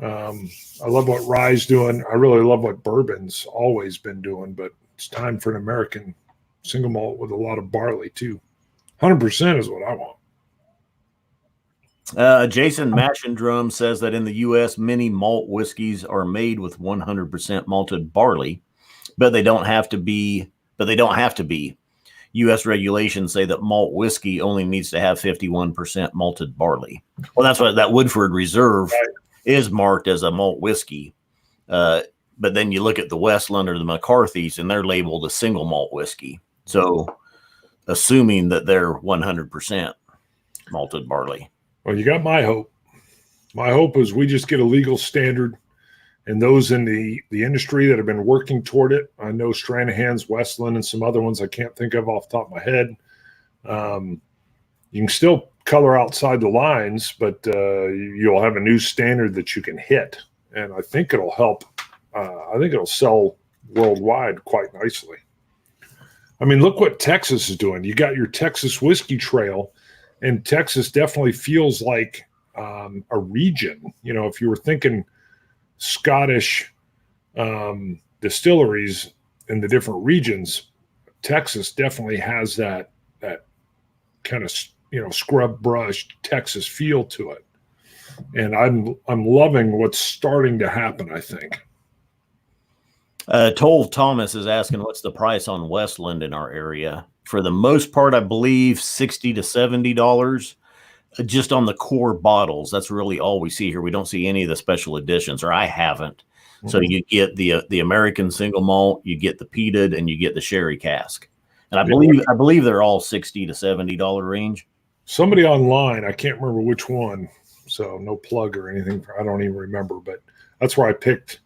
Speaker 1: I love what rye's doing. I really love what bourbon's always been doing, but it's time for an American single malt with a lot of barley, too. 100% is what I want.
Speaker 2: Jason Machendrum says that in the U.S., many malt whiskeys are made with 100% malted barley, but they don't have to be. U.S. regulations say that malt whiskey only needs to have 51% malted barley. Well, that's what that Woodford Reserve is marked as a malt whiskey. But then you look at the Westland or the McCarthy's, and they're labeled a single malt whiskey. So, assuming that they're 100% malted barley.
Speaker 1: Well, you got my hope. My hope is we just get a legal standard, and those in the industry that have been working toward it. I know Stranahan's, Westland, and some other ones I can't think of off the top of my head. You can still color outside the lines, but you'll have a new standard that you can hit, and I think it'll help. I think it'll sell worldwide quite nicely. I mean, look what Texas is doing. You got your Texas Whiskey Trail, and Texas definitely feels like a region. You know, if you were thinking Scottish distilleries in the different regions, Texas definitely has that kind of, you know, scrub brush Texas feel to it. And I'm loving what's starting to happen, I think.
Speaker 2: Tolv Thomas is asking what's the price on Westland in our area. For the most part, I believe $60 to $70 just on the core bottles. That's really all we see here. We don't see any of the special editions, or I haven't. Mm-hmm. So you get the American single malt, you get the peated, and you get the sherry cask. And I believe they're all $60 to $70 range.
Speaker 1: Somebody online, I can't remember which one, so no plug or anything. I don't even remember, but that's where I picked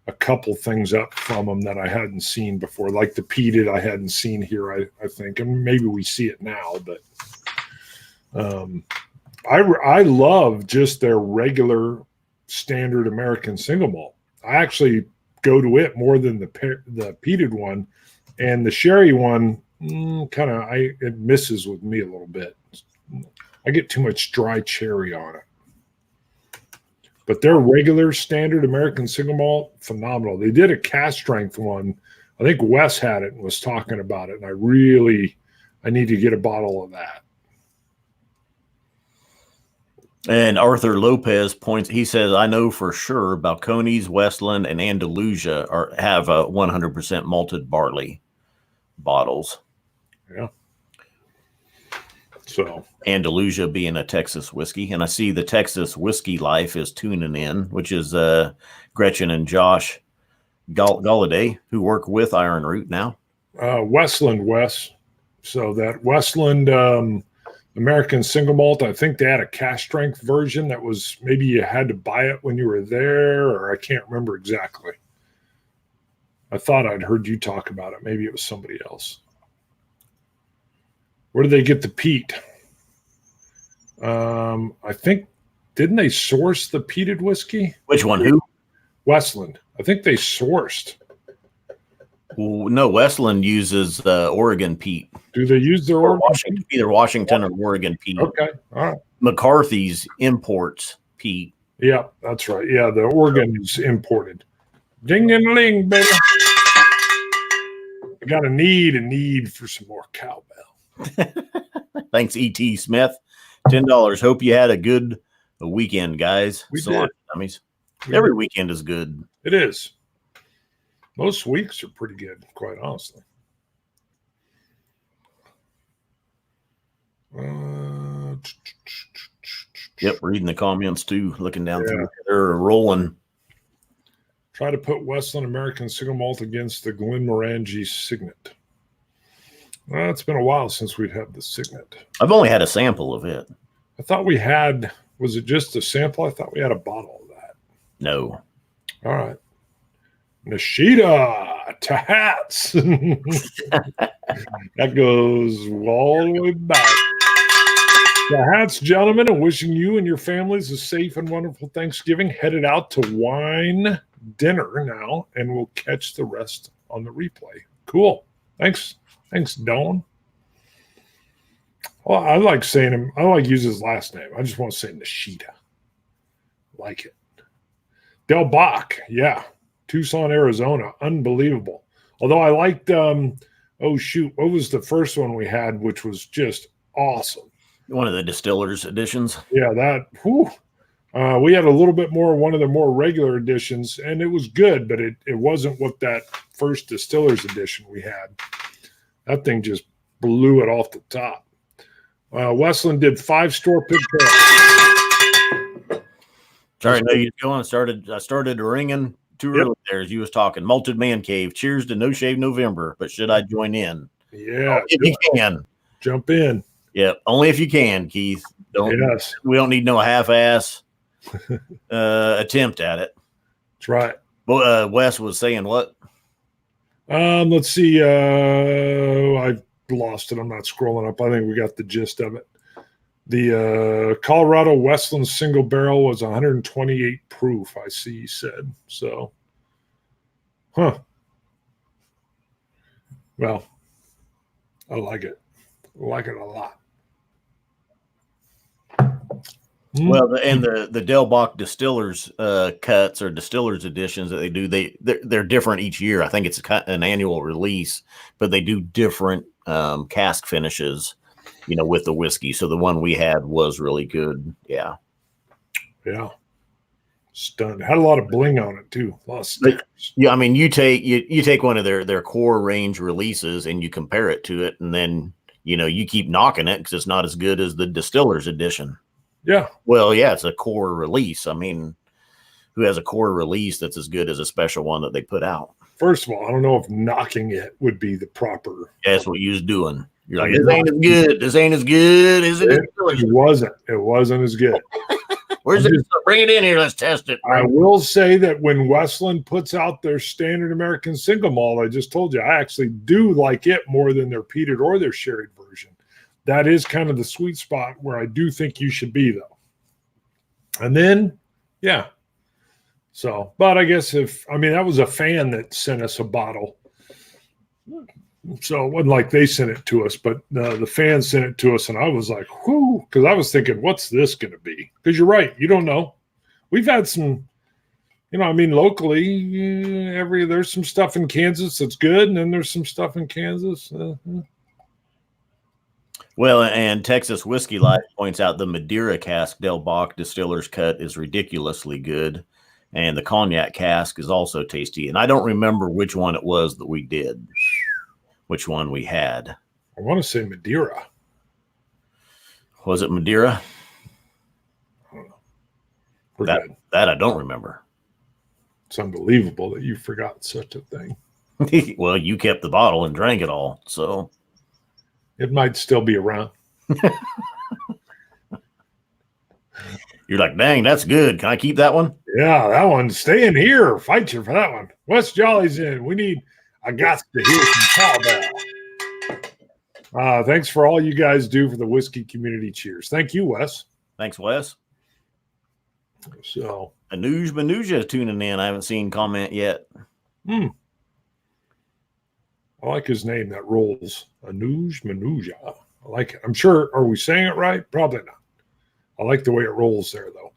Speaker 1: a couple things up from them that I hadn't seen before, like the peated I hadn't seen here, I think, and maybe we see it now, but I love just their regular standard American single malt. I actually go to it more than the peated one, and the sherry one it misses with me a little bit. I get too much dry cherry on it. But their regular standard American single malt, phenomenal. They did a cast strength one. I think Wes had it and was talking about it, and I need to get a bottle of that.
Speaker 2: And Arthur Lopez he says, I know for sure Balcones, Westland, and Andalusia have a 100% malted barley bottles.
Speaker 1: Yeah. So
Speaker 2: Andalusia being a Texas whiskey, and I see the Texas Whiskey Life is tuning in, which is Gretchen and Josh Galladay, who work with Iron Root now.
Speaker 1: Westland, Wes. So that Westland American single malt, I think they had a cast strength version that was, maybe you had to buy it when you were there, or I can't remember exactly. I thought I'd heard you talk about it. Maybe it was somebody else. Where did they get the peat? I think, didn't they source the peated whiskey?
Speaker 2: Which one? Who?
Speaker 1: Westland. I think they sourced.
Speaker 2: Well, no, Westland uses Oregon peat.
Speaker 1: Do they use their Oregon?
Speaker 2: Either Washington or Oregon peat.
Speaker 1: Okay, all right.
Speaker 2: McCarthy's imports peat.
Speaker 1: Yeah, that's right. Yeah, the Oregon is imported. Ding-a-ling, baby. I got a need for some more cowbell.
Speaker 2: Thanks, E.T. Smith. $10. Hope you had a good weekend, guys.
Speaker 1: We did.
Speaker 2: Dummies. Every weekend is good.
Speaker 1: It is. Most weeks are pretty good, quite honestly.
Speaker 2: Yep, reading the comments too, looking down
Speaker 1: Yeah.
Speaker 2: through. They're rolling.
Speaker 1: Try to put Westland American Single Malt against the Glenmorangie Signet. Well, it's been a while since we've had the Signet.
Speaker 2: I've only had a sample of it.
Speaker 1: I thought we had, was it just a sample? I thought we had a bottle of that.
Speaker 2: No.
Speaker 1: All right. Nishida to hats. That goes all the way back. The hats, gentlemen, and wishing you and your families a safe and wonderful Thanksgiving. Headed out to wine dinner now, and we'll catch the rest on the replay. Cool. Thanks. Thanks, Dawn. Well, I like saying him. I like use his last name. I just want to say Nishida. Like it. Del Bach. Yeah. Tucson, Arizona. Unbelievable. Although I liked, oh, shoot. What was the first one we had, which was just awesome?
Speaker 2: One of the distillers editions.
Speaker 1: Yeah, that. Whew. We had a little bit more, one of the more regular editions, and it was good, but it wasn't what that first distillers edition we had. That thing just blew it off the top. Westland did 5-store pigtail.
Speaker 2: Sorry, no, you going. I started ringing too early there as you was talking. Malted Man Cave. Cheers to No Shave November. But should I join in?
Speaker 1: Yeah,
Speaker 2: if you can.
Speaker 1: Jump in.
Speaker 2: Yep, only if you can, Keith. We don't need no half-ass attempt at it.
Speaker 1: That's right.
Speaker 2: Well, Wes was saying what?
Speaker 1: Let's see. I lost it. I'm not scrolling up. I think we got the gist of it. The Colorado Westland single barrel was 128 proof, I see he said. So, well, I like it. I like it a lot.
Speaker 2: Well, and the Del Bach distillers cuts or distillers editions that they do, they're different each year. I think it's an annual release, but they do different cask finishes, with the whiskey. So the one we had was really good. Yeah.
Speaker 1: Yeah. Stunned. Had a lot of bling on it too. A lot of stickers.
Speaker 2: Yeah, I mean, you take one of their core range releases and you compare it to it, and then you keep knocking it because it's not as good as the distillers edition.
Speaker 1: Yeah.
Speaker 2: Well, yeah, it's a core release. I mean, who has a core release that's as good as a special one that they put out?
Speaker 1: First of all, I don't know if knocking it would be the proper.
Speaker 2: Yeah, that's what you was doing. You're like, this ain't as good. This ain't as good as it is.
Speaker 1: It wasn't. It wasn't as good.
Speaker 2: Where's it? Bring it in here. Let's test it.
Speaker 1: I will say that when Westland puts out their standard American single malt, I just told you, I actually do like it more than their peated or their sherried version. That is kind of the sweet spot where I do think you should be, though. And then, yeah. So, but I guess that was a fan that sent us a bottle. So it wasn't like they sent it to us, but the fan sent it to us, and I was like, whoo, because I was thinking, what's this going to be? Because you're right. You don't know. We've had some, locally, there's some stuff in Kansas that's good, and then there's some stuff in Kansas.
Speaker 2: Well, and Texas Whiskey Life points out the Madeira cask Del Bach distiller's cut is ridiculously good, and the cognac cask is also tasty. And I don't remember which one it was that we did, which one we had.
Speaker 1: I want to say Madeira.
Speaker 2: Was it Madeira?
Speaker 1: I don't know.
Speaker 2: That I don't remember.
Speaker 1: It's unbelievable that you forgot such a thing.
Speaker 2: Well, you kept the bottle and drank it all, so.
Speaker 1: It might still be around.
Speaker 2: You're like, dang, that's good. Can I keep that one?
Speaker 1: Yeah, that one's staying here. Fight you for that one. Wes Jolly's in. I got to hear some cowbell. Thanks for all you guys do for the whiskey community. Cheers. Thank you, Wes.
Speaker 2: Thanks, Wes.
Speaker 1: So,
Speaker 2: Anuj Manuja tuning in. I haven't seen comment yet.
Speaker 1: I like his name. That rolls. Anuj Manuja. I like it. I'm sure. Are we saying it right? Probably not. I like the way it rolls there, though.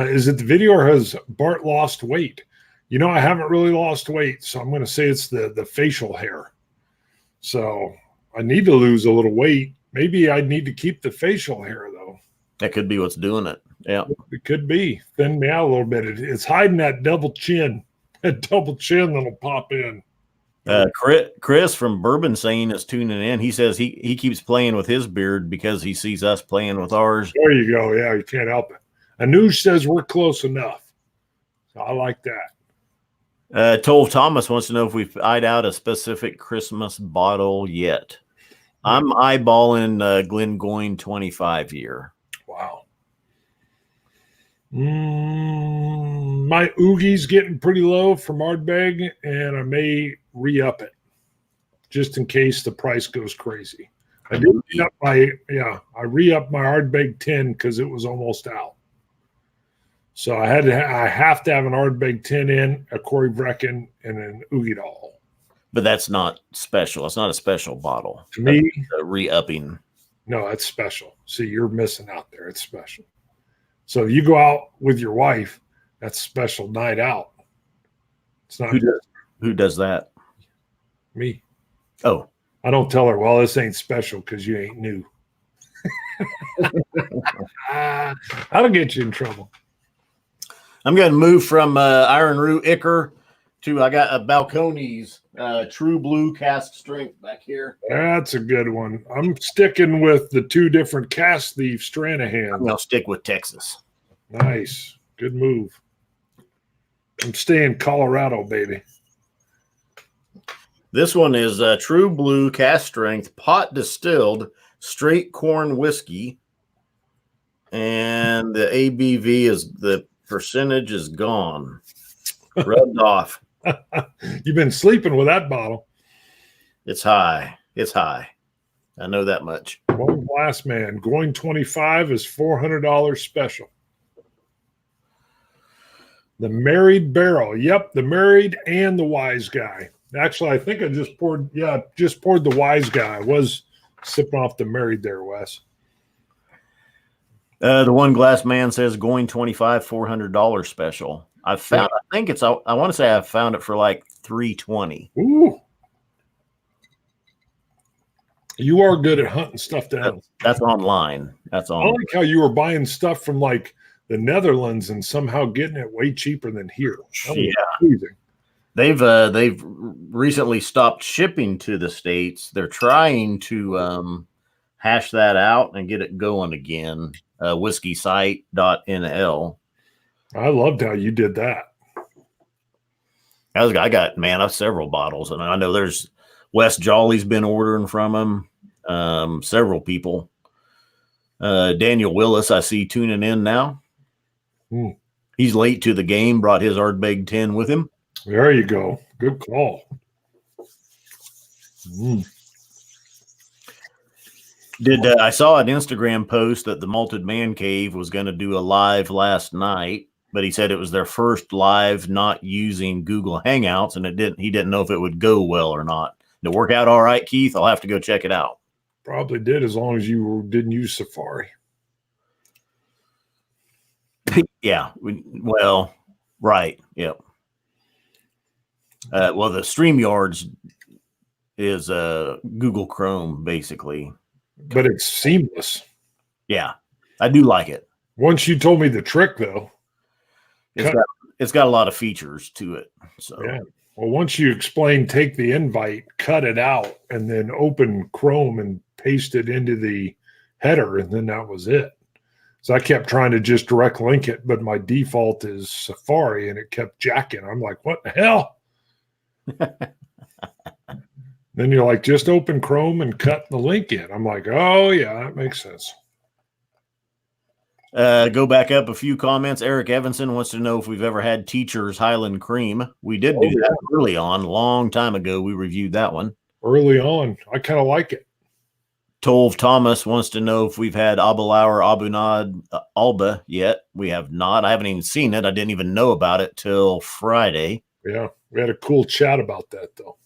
Speaker 1: Is it the video or has Bart lost weight? I haven't really lost weight, so I'm going to say it's the facial hair. So I need to lose a little weight. Maybe I need to keep the facial hair, though.
Speaker 2: That could be what's doing it. Yeah.
Speaker 1: It could be. Thin me out a little bit. It's hiding that double chin. That double chin that'll pop in.
Speaker 2: Chris from Bourbon Scene is tuning in. He says he keeps playing with his beard because he sees us playing with ours.
Speaker 1: There you go. Yeah, you can't help it. Anuj says we're close enough. So I like that.
Speaker 2: Tove Thomas wants to know if we've eyed out a specific Christmas bottle yet. I'm eyeballing Glengoyne 25 year.
Speaker 1: Wow. My Oogie's getting pretty low from Ardbeg, and I may re-up it just in case the price goes crazy. I did re-up my Ardbeg 10 because it was almost out. So I have to have an Ardbeg 10 in, a Corey Vrecken, and an Oogie Doll.
Speaker 2: But that's not special. It's not a special bottle.
Speaker 1: To me,
Speaker 2: re-upping.
Speaker 1: No, that's special. See, you're missing out there. It's special. So you go out with your wife, that's special night out. It's not
Speaker 2: who does that?
Speaker 1: Me.
Speaker 2: Oh.
Speaker 1: I don't tell her, well, this ain't special because you ain't new. That'll get you in trouble.
Speaker 2: I'm going to move from Iron Roo Icker to I got a Balcones True Blue Cast Strength back here.
Speaker 1: That's a good one. I'm sticking with the two different Cast Thief Stranahan.
Speaker 2: I'm going to stick with Texas.
Speaker 1: Nice. Good move. I'm staying Colorado, baby.
Speaker 2: This one is True Blue Cast Strength Pot Distilled Straight Corn Whiskey. And the ABV is the percentage is gone. Rubbed off.
Speaker 1: You've been sleeping with that bottle.
Speaker 2: It's high. It's high. I know that much.
Speaker 1: One glass man. Going 25 is $400 special. The Married Barrel. Yep, the Married and the Wise Guy. Actually, I think I just poured the Wise Guy. I was sipping off the Married there, Wes.
Speaker 2: The One Glass Man says going 25 $400 special. I found. Yeah. I think it's. I want to say I found it for like $320.
Speaker 1: Ooh, you are good at hunting stuff down.
Speaker 2: That's online. That's on.
Speaker 1: I like how you were buying stuff from like the Netherlands and somehow getting it way cheaper than here.
Speaker 2: Yeah, amazing. They've recently stopped shipping to the States. They're trying to hash that out and get it going again. Whiskeysite.nl.
Speaker 1: I loved how you did that.
Speaker 2: I got several bottles, and I know there's Wes Jolly's been ordering from them. Several people. Daniel Willis, I see tuning in now. He's late to the game. Brought his Ardbeg 10 with him.
Speaker 1: There you go. Good call.
Speaker 2: I saw an Instagram post that the Malted Man Cave was going to do a live last night, but he said it was their first live not using Google Hangouts, and he didn't know if it would go well or not. Did it work out all right, Keith? I'll have to go check it out.
Speaker 1: Probably did, as long as you didn't use Safari.
Speaker 2: Yeah. Well, right. Yep. Well, the StreamYards is Google Chrome, basically.
Speaker 1: But it's seamless.
Speaker 2: Yeah, I do like it.
Speaker 1: Once you told me the trick, though.
Speaker 2: It's got a lot of features to it. So
Speaker 1: yeah. Well, once you explain, take the invite, cut it out, and then open Chrome and paste it into the header, and then that was it. So I kept trying to just direct link it, but my default is Safari, and it kept jacking. I'm like, what the hell? Then you're like, just open Chrome and cut the link in. I'm like, oh, yeah, that makes sense.
Speaker 2: Go back up a few comments. Eric Evanson wants to know if we've ever had Teacher's Highland Cream. We did do that early on, a long time ago. We reviewed that one.
Speaker 1: Early on. I kind of like it.
Speaker 2: Tove Thomas wants to know if we've had Abelauer Abunad Alba yet. We have not. I haven't even seen it. I didn't even know about it till Friday.
Speaker 1: Yeah, we had a cool chat about that, though.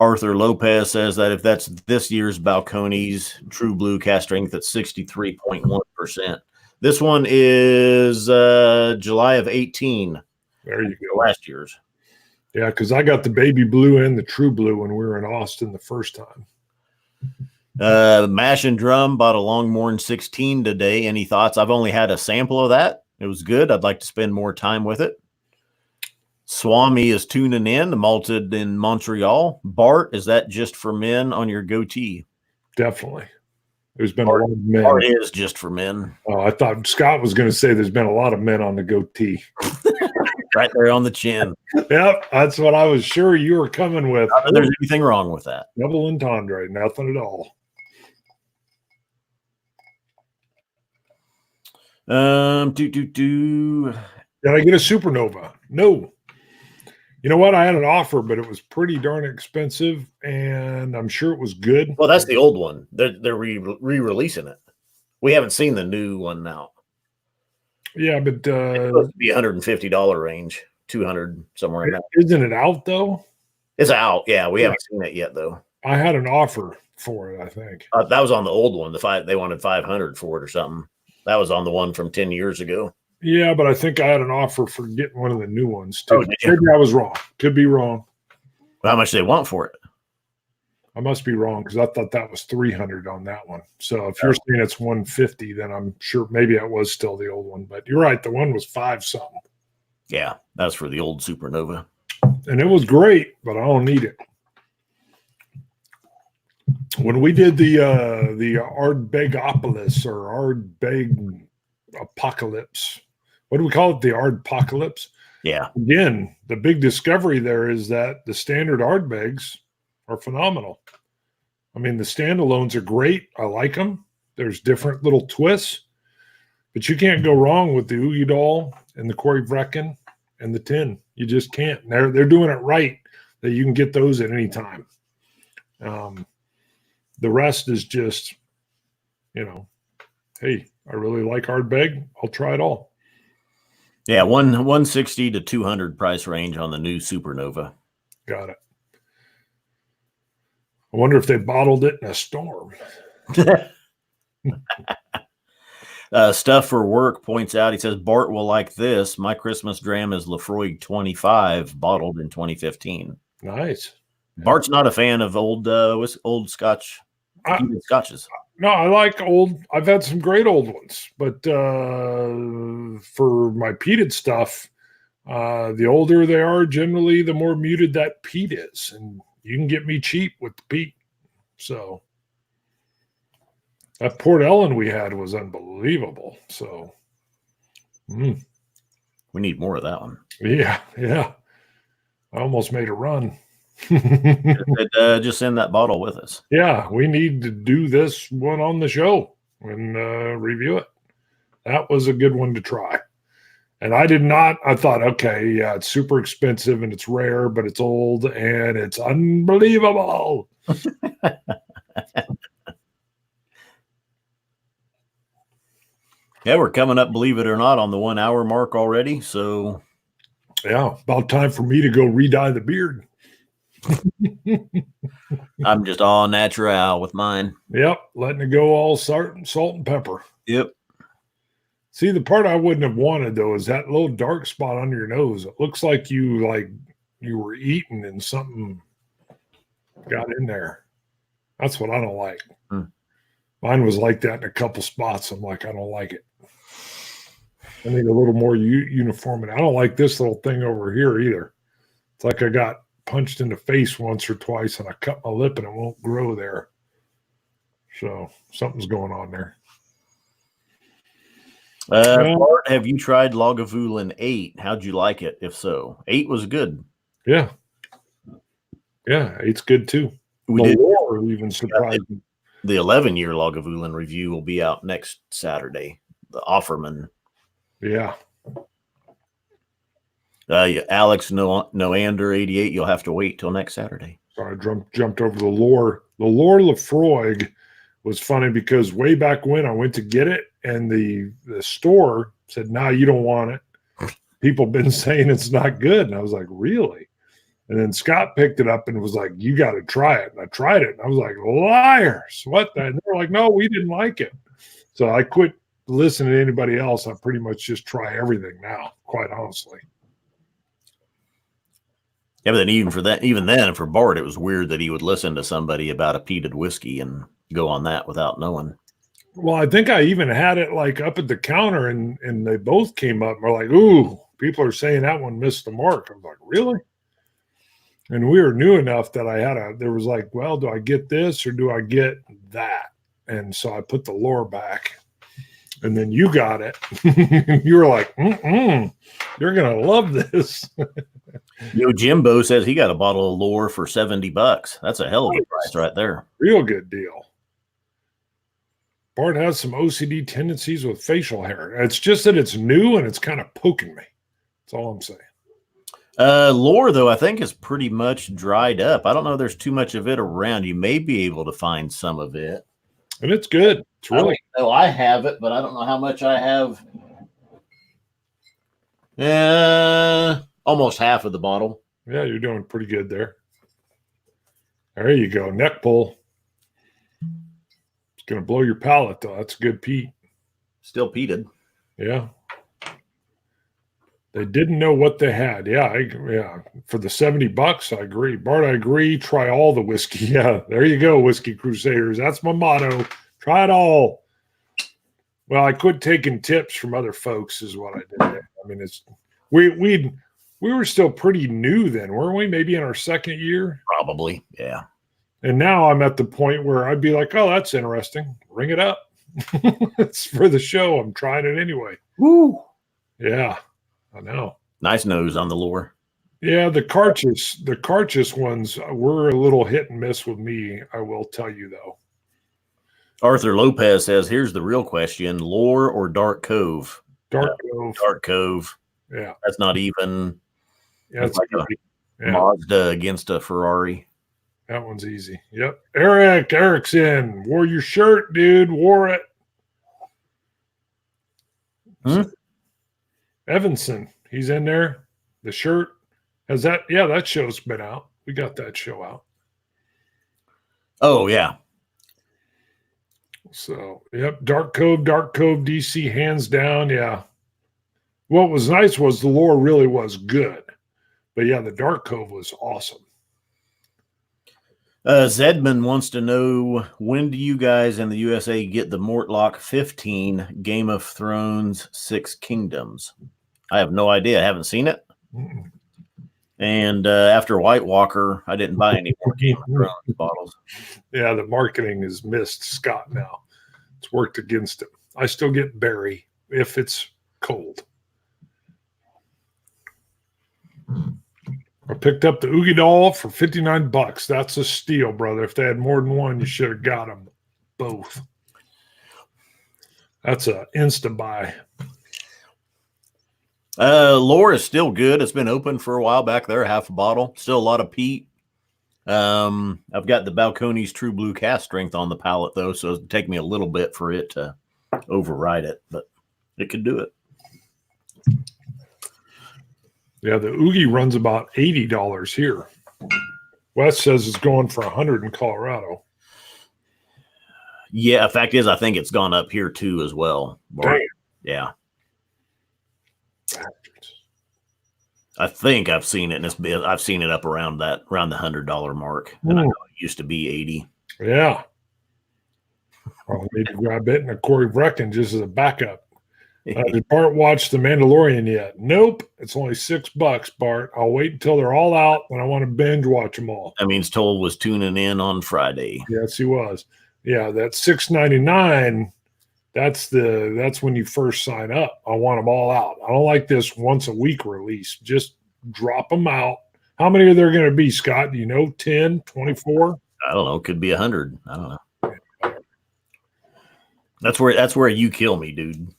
Speaker 2: Arthur Lopez says that if that's this year's Balcones True Blue Cast Strength at 63.1%. This one is July of 18.
Speaker 1: There you go.
Speaker 2: Last year's.
Speaker 1: Yeah, because I got the Baby Blue and the True Blue when we were in Austin the first time.
Speaker 2: Mash and Drum bought a Longmorn 16 today. Any thoughts? I've only had a sample of that. It was good. I'd like to spend more time with it. Swami is tuning in, malted in Montreal. Bart, is that just for men on your goatee?
Speaker 1: Definitely. There's been a lot of men.
Speaker 2: Bart is just for men.
Speaker 1: Oh, I thought Scott was going to say there's been a lot of men on the goatee.
Speaker 2: Right there on the chin.
Speaker 1: Yep, that's what I was sure you were coming with.
Speaker 2: Not that there's anything wrong with that.
Speaker 1: Double entendre, nothing at all. Did I get a Supernova? No. You know what? I had an offer, but it was pretty darn expensive, and I'm sure it was good.
Speaker 2: Well, that's the old one. They're re-releasing it. We haven't seen the new one now.
Speaker 1: Yeah, but
Speaker 2: It's supposed to be $150 range, 200 somewhere in that.
Speaker 1: Isn't it out though?
Speaker 2: It's out. Yeah, we haven't seen it yet though.
Speaker 1: I had an offer for it, I think.
Speaker 2: That was on the old one. They wanted 500 for it or something. That was on the one from 10 years ago.
Speaker 1: Yeah, but I think I had an offer for getting one of the new ones too.
Speaker 2: Oh,
Speaker 1: maybe I was wrong. Could be wrong.
Speaker 2: How much they want for it?
Speaker 1: I must be wrong because I thought that was 300 on that one. So if you're saying it's 150, then I'm sure maybe it was still the old one. But you're right, the one was 5 something.
Speaker 2: Yeah, that's for the old Supernova.
Speaker 1: And it was great, but I don't need it. When we did the Ardbegopolis or Ardbeg Apocalypse, what do we call it? The Ardpocalypse?
Speaker 2: Yeah.
Speaker 1: Again, the big discovery there is that the standard Ardbegs are phenomenal. I mean, the standalones are great. I like them. There's different little twists, but you can't go wrong with the Oogie Doll and the Corey Vrecken and the tin. You just can't. And they're doing it right that you can get those at any time. The rest is just, hey, I really like Ardbeg. I'll try it all.
Speaker 2: Yeah, 160 to 200 price range on the new Supernova.
Speaker 1: Got it. I wonder if they bottled it in a storm.
Speaker 2: Stuff for Work points out, he says, Bart will like this. My Christmas dram is Lafroig 25, bottled in 2015.
Speaker 1: Nice.
Speaker 2: Bart's not a fan of old Scotch scotches.
Speaker 1: No, I like old. I've had some great old ones, but for my peated stuff, the older they are, generally, the more muted that peat is. And you can get me cheap with the peat. So that Port Ellen we had was unbelievable. So
Speaker 2: we need more of that one.
Speaker 1: Yeah. I almost made a run.
Speaker 2: Just send that bottle with us.
Speaker 1: Yeah, we need to do this one on the show and review it. That was a good one to try. And I thought, okay, yeah, it's super expensive and it's rare, but it's old and it's unbelievable.
Speaker 2: Yeah, we're coming up, believe it or not, on the 1 hour mark already. So
Speaker 1: yeah, about time for me to go re-dye the beard.
Speaker 2: I'm just all natural with mine.
Speaker 1: Yep, letting it go all salt and pepper.
Speaker 2: Yep.
Speaker 1: See, the part I wouldn't have wanted though is that little dark spot under your nose. It looks like you were eating and something got in there. That's what I don't like. Mine was like that in a couple spots. I'm like, I don't like it. I need a little more uniformity. I don't like this little thing over here either. It's like I got punched in the face once or twice and I cut my lip and it won't grow there. So something's going on there.
Speaker 2: Bart, have you tried Lagavulin 8? How'd you like it? If so, 8 was good.
Speaker 1: Yeah. Yeah, 8's good too.
Speaker 2: We did
Speaker 1: even surprised me.
Speaker 2: The 11-year Lagavulin review will be out next Saturday. The Offerman.
Speaker 1: Yeah.
Speaker 2: Alex Noander 88. You'll have to wait till next Saturday.
Speaker 1: So I jumped over the lore. The lore Lafroig was funny because way back when I went to get it and the store said, "No, you don't want it. People been saying it's not good." And I was like, "Really?" And then Scott picked it up and was like, "You got to try it." And I tried it and I was like, "Liars. What the?" And they were like, "No, we didn't like it." So I quit listening to anybody else. I pretty much just try everything now, quite honestly.
Speaker 2: Yeah, but then even then, for Bart, it was weird that he would listen to somebody about a peated whiskey and go on that without knowing.
Speaker 1: Well, I think I even had it like up at the counter and they both came up and were like, "Ooh, People are saying that one missed the mark. I was like, really? And we were new enough that there was like, well, do I get this or do I get that? And so I put the lure back. And then you got it. You were like, you're going to love this.
Speaker 2: Jimbo says he got a bottle of lure for $70. That's a hell of a price right there.
Speaker 1: Real good deal. Bart has some OCD tendencies with facial hair. It's just that it's new and it's kind of poking me. That's all I'm saying.
Speaker 2: Lure, though, I think is pretty much dried up. I don't know if there's too much of it around. You may be able to find some of it.
Speaker 1: And it's good. It's really.
Speaker 2: I have it, but I don't know how much I have. Almost half of the bottle.
Speaker 1: Yeah, you're doing pretty good there. There you go. Neck pull. It's going to blow your palate, though. That's a good peat.
Speaker 2: Still peated.
Speaker 1: Yeah. They didn't know what they had. Yeah, for the $70, I agree. Bart, I agree. Try all the whiskey. Yeah, there you go, Whiskey Crusaders. That's my motto. Try it all. Well, I quit taking tips from other folks is what I did. I mean, we were still pretty new then, weren't we? Maybe in our second year?
Speaker 2: Probably, yeah.
Speaker 1: And now I'm at the point where I'd be like, oh, that's interesting. Ring it up. It's for the show. I'm trying it anyway.
Speaker 2: Woo.
Speaker 1: Yeah. I know.
Speaker 2: Nice nose on the lure.
Speaker 1: Yeah, the Carchus ones were a little hit and miss with me, I will tell you, though.
Speaker 2: Arthur Lopez says, here's the real question, lure or Dark Cove?
Speaker 1: Dark Cove.
Speaker 2: Dark Cove.
Speaker 1: Yeah.
Speaker 2: That's not even
Speaker 1: that's
Speaker 2: like a Mazda against a Ferrari.
Speaker 1: That one's easy. Yep. Eric's in. Wore your shirt, dude. Wore it. Evanson, he's in there. The shirt has that. Yeah, that show's been out. We got that show out.
Speaker 2: Oh yeah.
Speaker 1: So yep, Dark Cove, DC, hands down. Yeah. What was nice was the lore really was good, but yeah, the Dark Cove was awesome.
Speaker 2: Zedman wants to know, when do you guys in the USA get the Mortlock 15 Game of Thrones 6 Kingdoms? I have no idea. I haven't seen it.
Speaker 1: Mm-mm.
Speaker 2: And after White Walker, I didn't buy any more Game of Thrones bottles.
Speaker 1: Yeah, the marketing has missed Scott now. It's worked against him. I still get Barry if it's cold. I picked up the Oogie doll for $59. That's a steal, brother. If they had more than one, you should have got them both. That's a insta buy.
Speaker 2: Lore is still good. It's been open for a while back there, half a bottle. Still a lot of peat. I've got the Balcones True Blue cast strength on the palate, though, so it'll take me a little bit for it to override it, but it could do it.
Speaker 1: Yeah, the Oogie runs about $80 here. Wes says it's going for $100 in Colorado.
Speaker 2: Yeah, the fact is, I think it's gone up here too as well.
Speaker 1: Damn.
Speaker 2: Yeah. I think I've seen it, and I've seen it up around the $100 mark. And I know it used to be 80.
Speaker 1: Yeah. I'll need to grab it and a Corey Brecken just as a backup. Did Bart watch The Mandalorian yet? Nope. It's only $6, Bart. I'll wait until they're all out when I want to binge watch them all.
Speaker 2: That means Toll was tuning in on Friday.
Speaker 1: Yes, he was. Yeah, that's $6.99. That's when you first sign up. I want them all out. I don't like this once a week release. Just drop them out. How many are there going to be, Scott? Do you know? 10, 24?
Speaker 2: I don't know. Could be 100. I don't know. That's where you kill me, dude.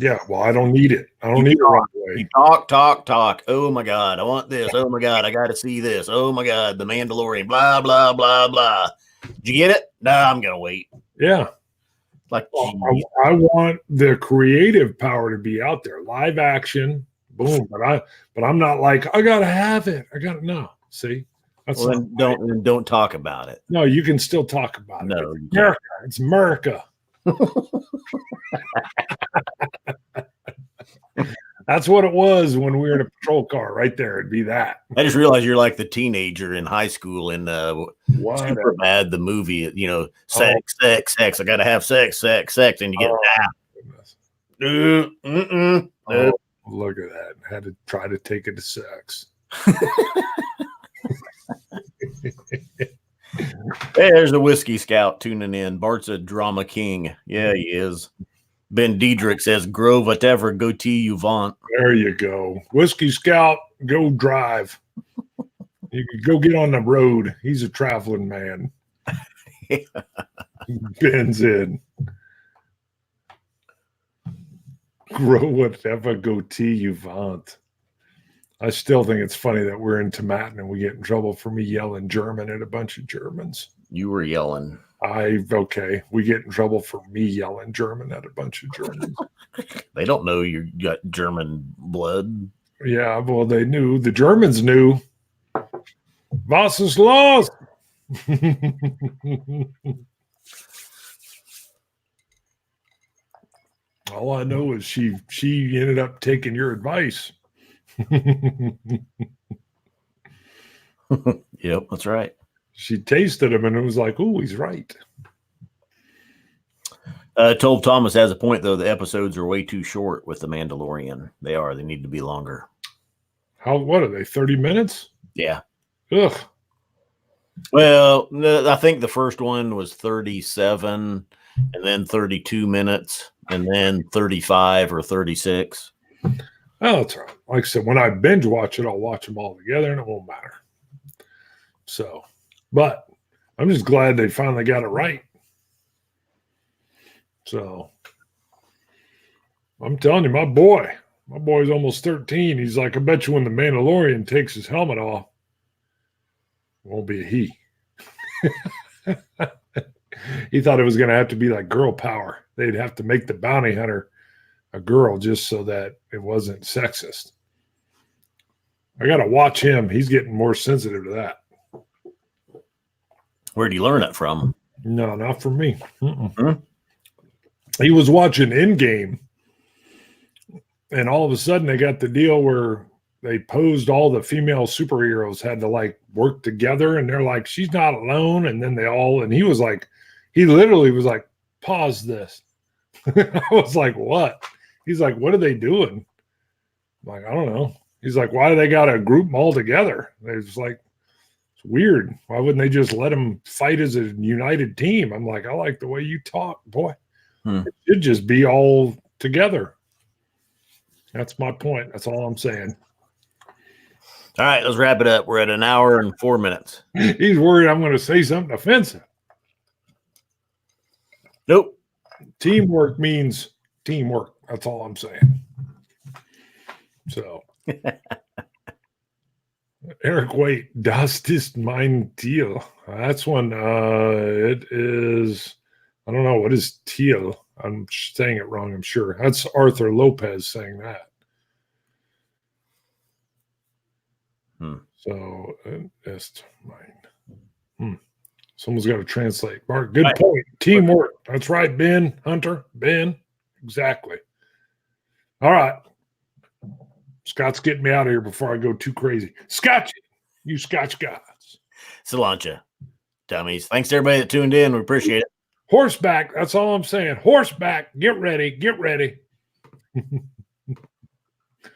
Speaker 1: Yeah, well, I don't need it. I don't need it right away.
Speaker 2: You talk. Oh, my God, I want this. Oh, my God, I got to see this. Oh, my God, The Mandalorian, blah, blah, blah, blah. Did you get it? No, I'm going to wait.
Speaker 1: Yeah.
Speaker 2: Like,
Speaker 1: I want the creative power to be out there. Live action, boom. But I'm not like, I got to have it. No. See? That's
Speaker 2: don't talk about it.
Speaker 1: No, you can still talk about it.
Speaker 2: No,
Speaker 1: It's America. That's what it was when we were in a patrol car right there. It'd be that.
Speaker 2: I just realized you're like the teenager in high school in Superbad, the movie, sex. I got to have sex. And you get
Speaker 1: Look at that. Had to try to take it to sex.
Speaker 2: There's the Whiskey Scout tuning in. Bart's a drama king. Yeah, he is. Ben Diedrich says, grow whatever goatee you want.
Speaker 1: There you go. Whiskey Scout, go drive. You can go get on the road. He's a traveling man. Ben's in. Grow whatever goatee you want. I still think it's funny that we're in Tomatin and we get in trouble for me yelling German at a bunch of Germans.
Speaker 2: You were yelling.
Speaker 1: Okay. We get in trouble for me yelling German at a bunch of Germans.
Speaker 2: They don't know you got German blood.
Speaker 1: Yeah, well, they knew. The Germans knew. Was ist los? All I know is she ended up taking your advice.
Speaker 2: Yep, that's right.
Speaker 1: She tasted him and it was like, "Ooh, he's right."
Speaker 2: Told Thomas has a point, though. The episodes are way too short with The Mandalorian. They are. They need to be longer.
Speaker 1: What are they, 30 minutes?
Speaker 2: Yeah.
Speaker 1: Ugh.
Speaker 2: Well, I think the first one was 37 and then 32 minutes and then 35 or 36.
Speaker 1: Oh, that's right. Like I said, when I binge watch it, I'll watch them all together and it won't matter. So, but I'm just glad they finally got it right. So, I'm telling you, my boy's almost 13. He's like, I bet you when the Mandalorian takes his helmet off, it won't be a he. He thought it was going to have to be like girl power. They'd have to make the bounty hunter a girl just so that it wasn't sexist. I got to watch him. He's getting more sensitive to that.
Speaker 2: Where'd you learn it from?
Speaker 1: No, not from me. Mm-mm. He was watching Endgame, and all of a sudden they got the deal where they posed all the female superheroes had to like work together, and they're like, she's not alone. And then and he was like, he literally was like, pause this. I was like, what? He's like, what are they doing? I'm like, I don't know. He's like, why do they got to group them all together? It's like, it's weird. Why wouldn't they just let them fight as a united team? I'm like, I like the way you talk, boy. It should just be all together. That's my point. That's all I'm saying.
Speaker 2: All right, let's wrap it up. We're at 1 hour and 4 minutes.
Speaker 1: He's worried I'm going to say something offensive.
Speaker 2: Nope.
Speaker 1: Teamwork means teamwork. That's all I'm saying. So, Eric, wait, das ist mein Deal. That's one. It is. I don't know what is teal. I'm saying it wrong. I'm sure that's Arthur Lopez saying that. So, ist mine. Someone's got to translate. Mark, good point. Teamwork. That's right, Ben Hunter. Ben, exactly. All right. Scott's getting me out of here before I go too crazy. Scotch, you Scotch guys.
Speaker 2: Cilantro, dummies. Thanks to everybody that tuned in. We appreciate it.
Speaker 1: Horseback. That's all I'm saying. Horseback. Get ready. Get ready.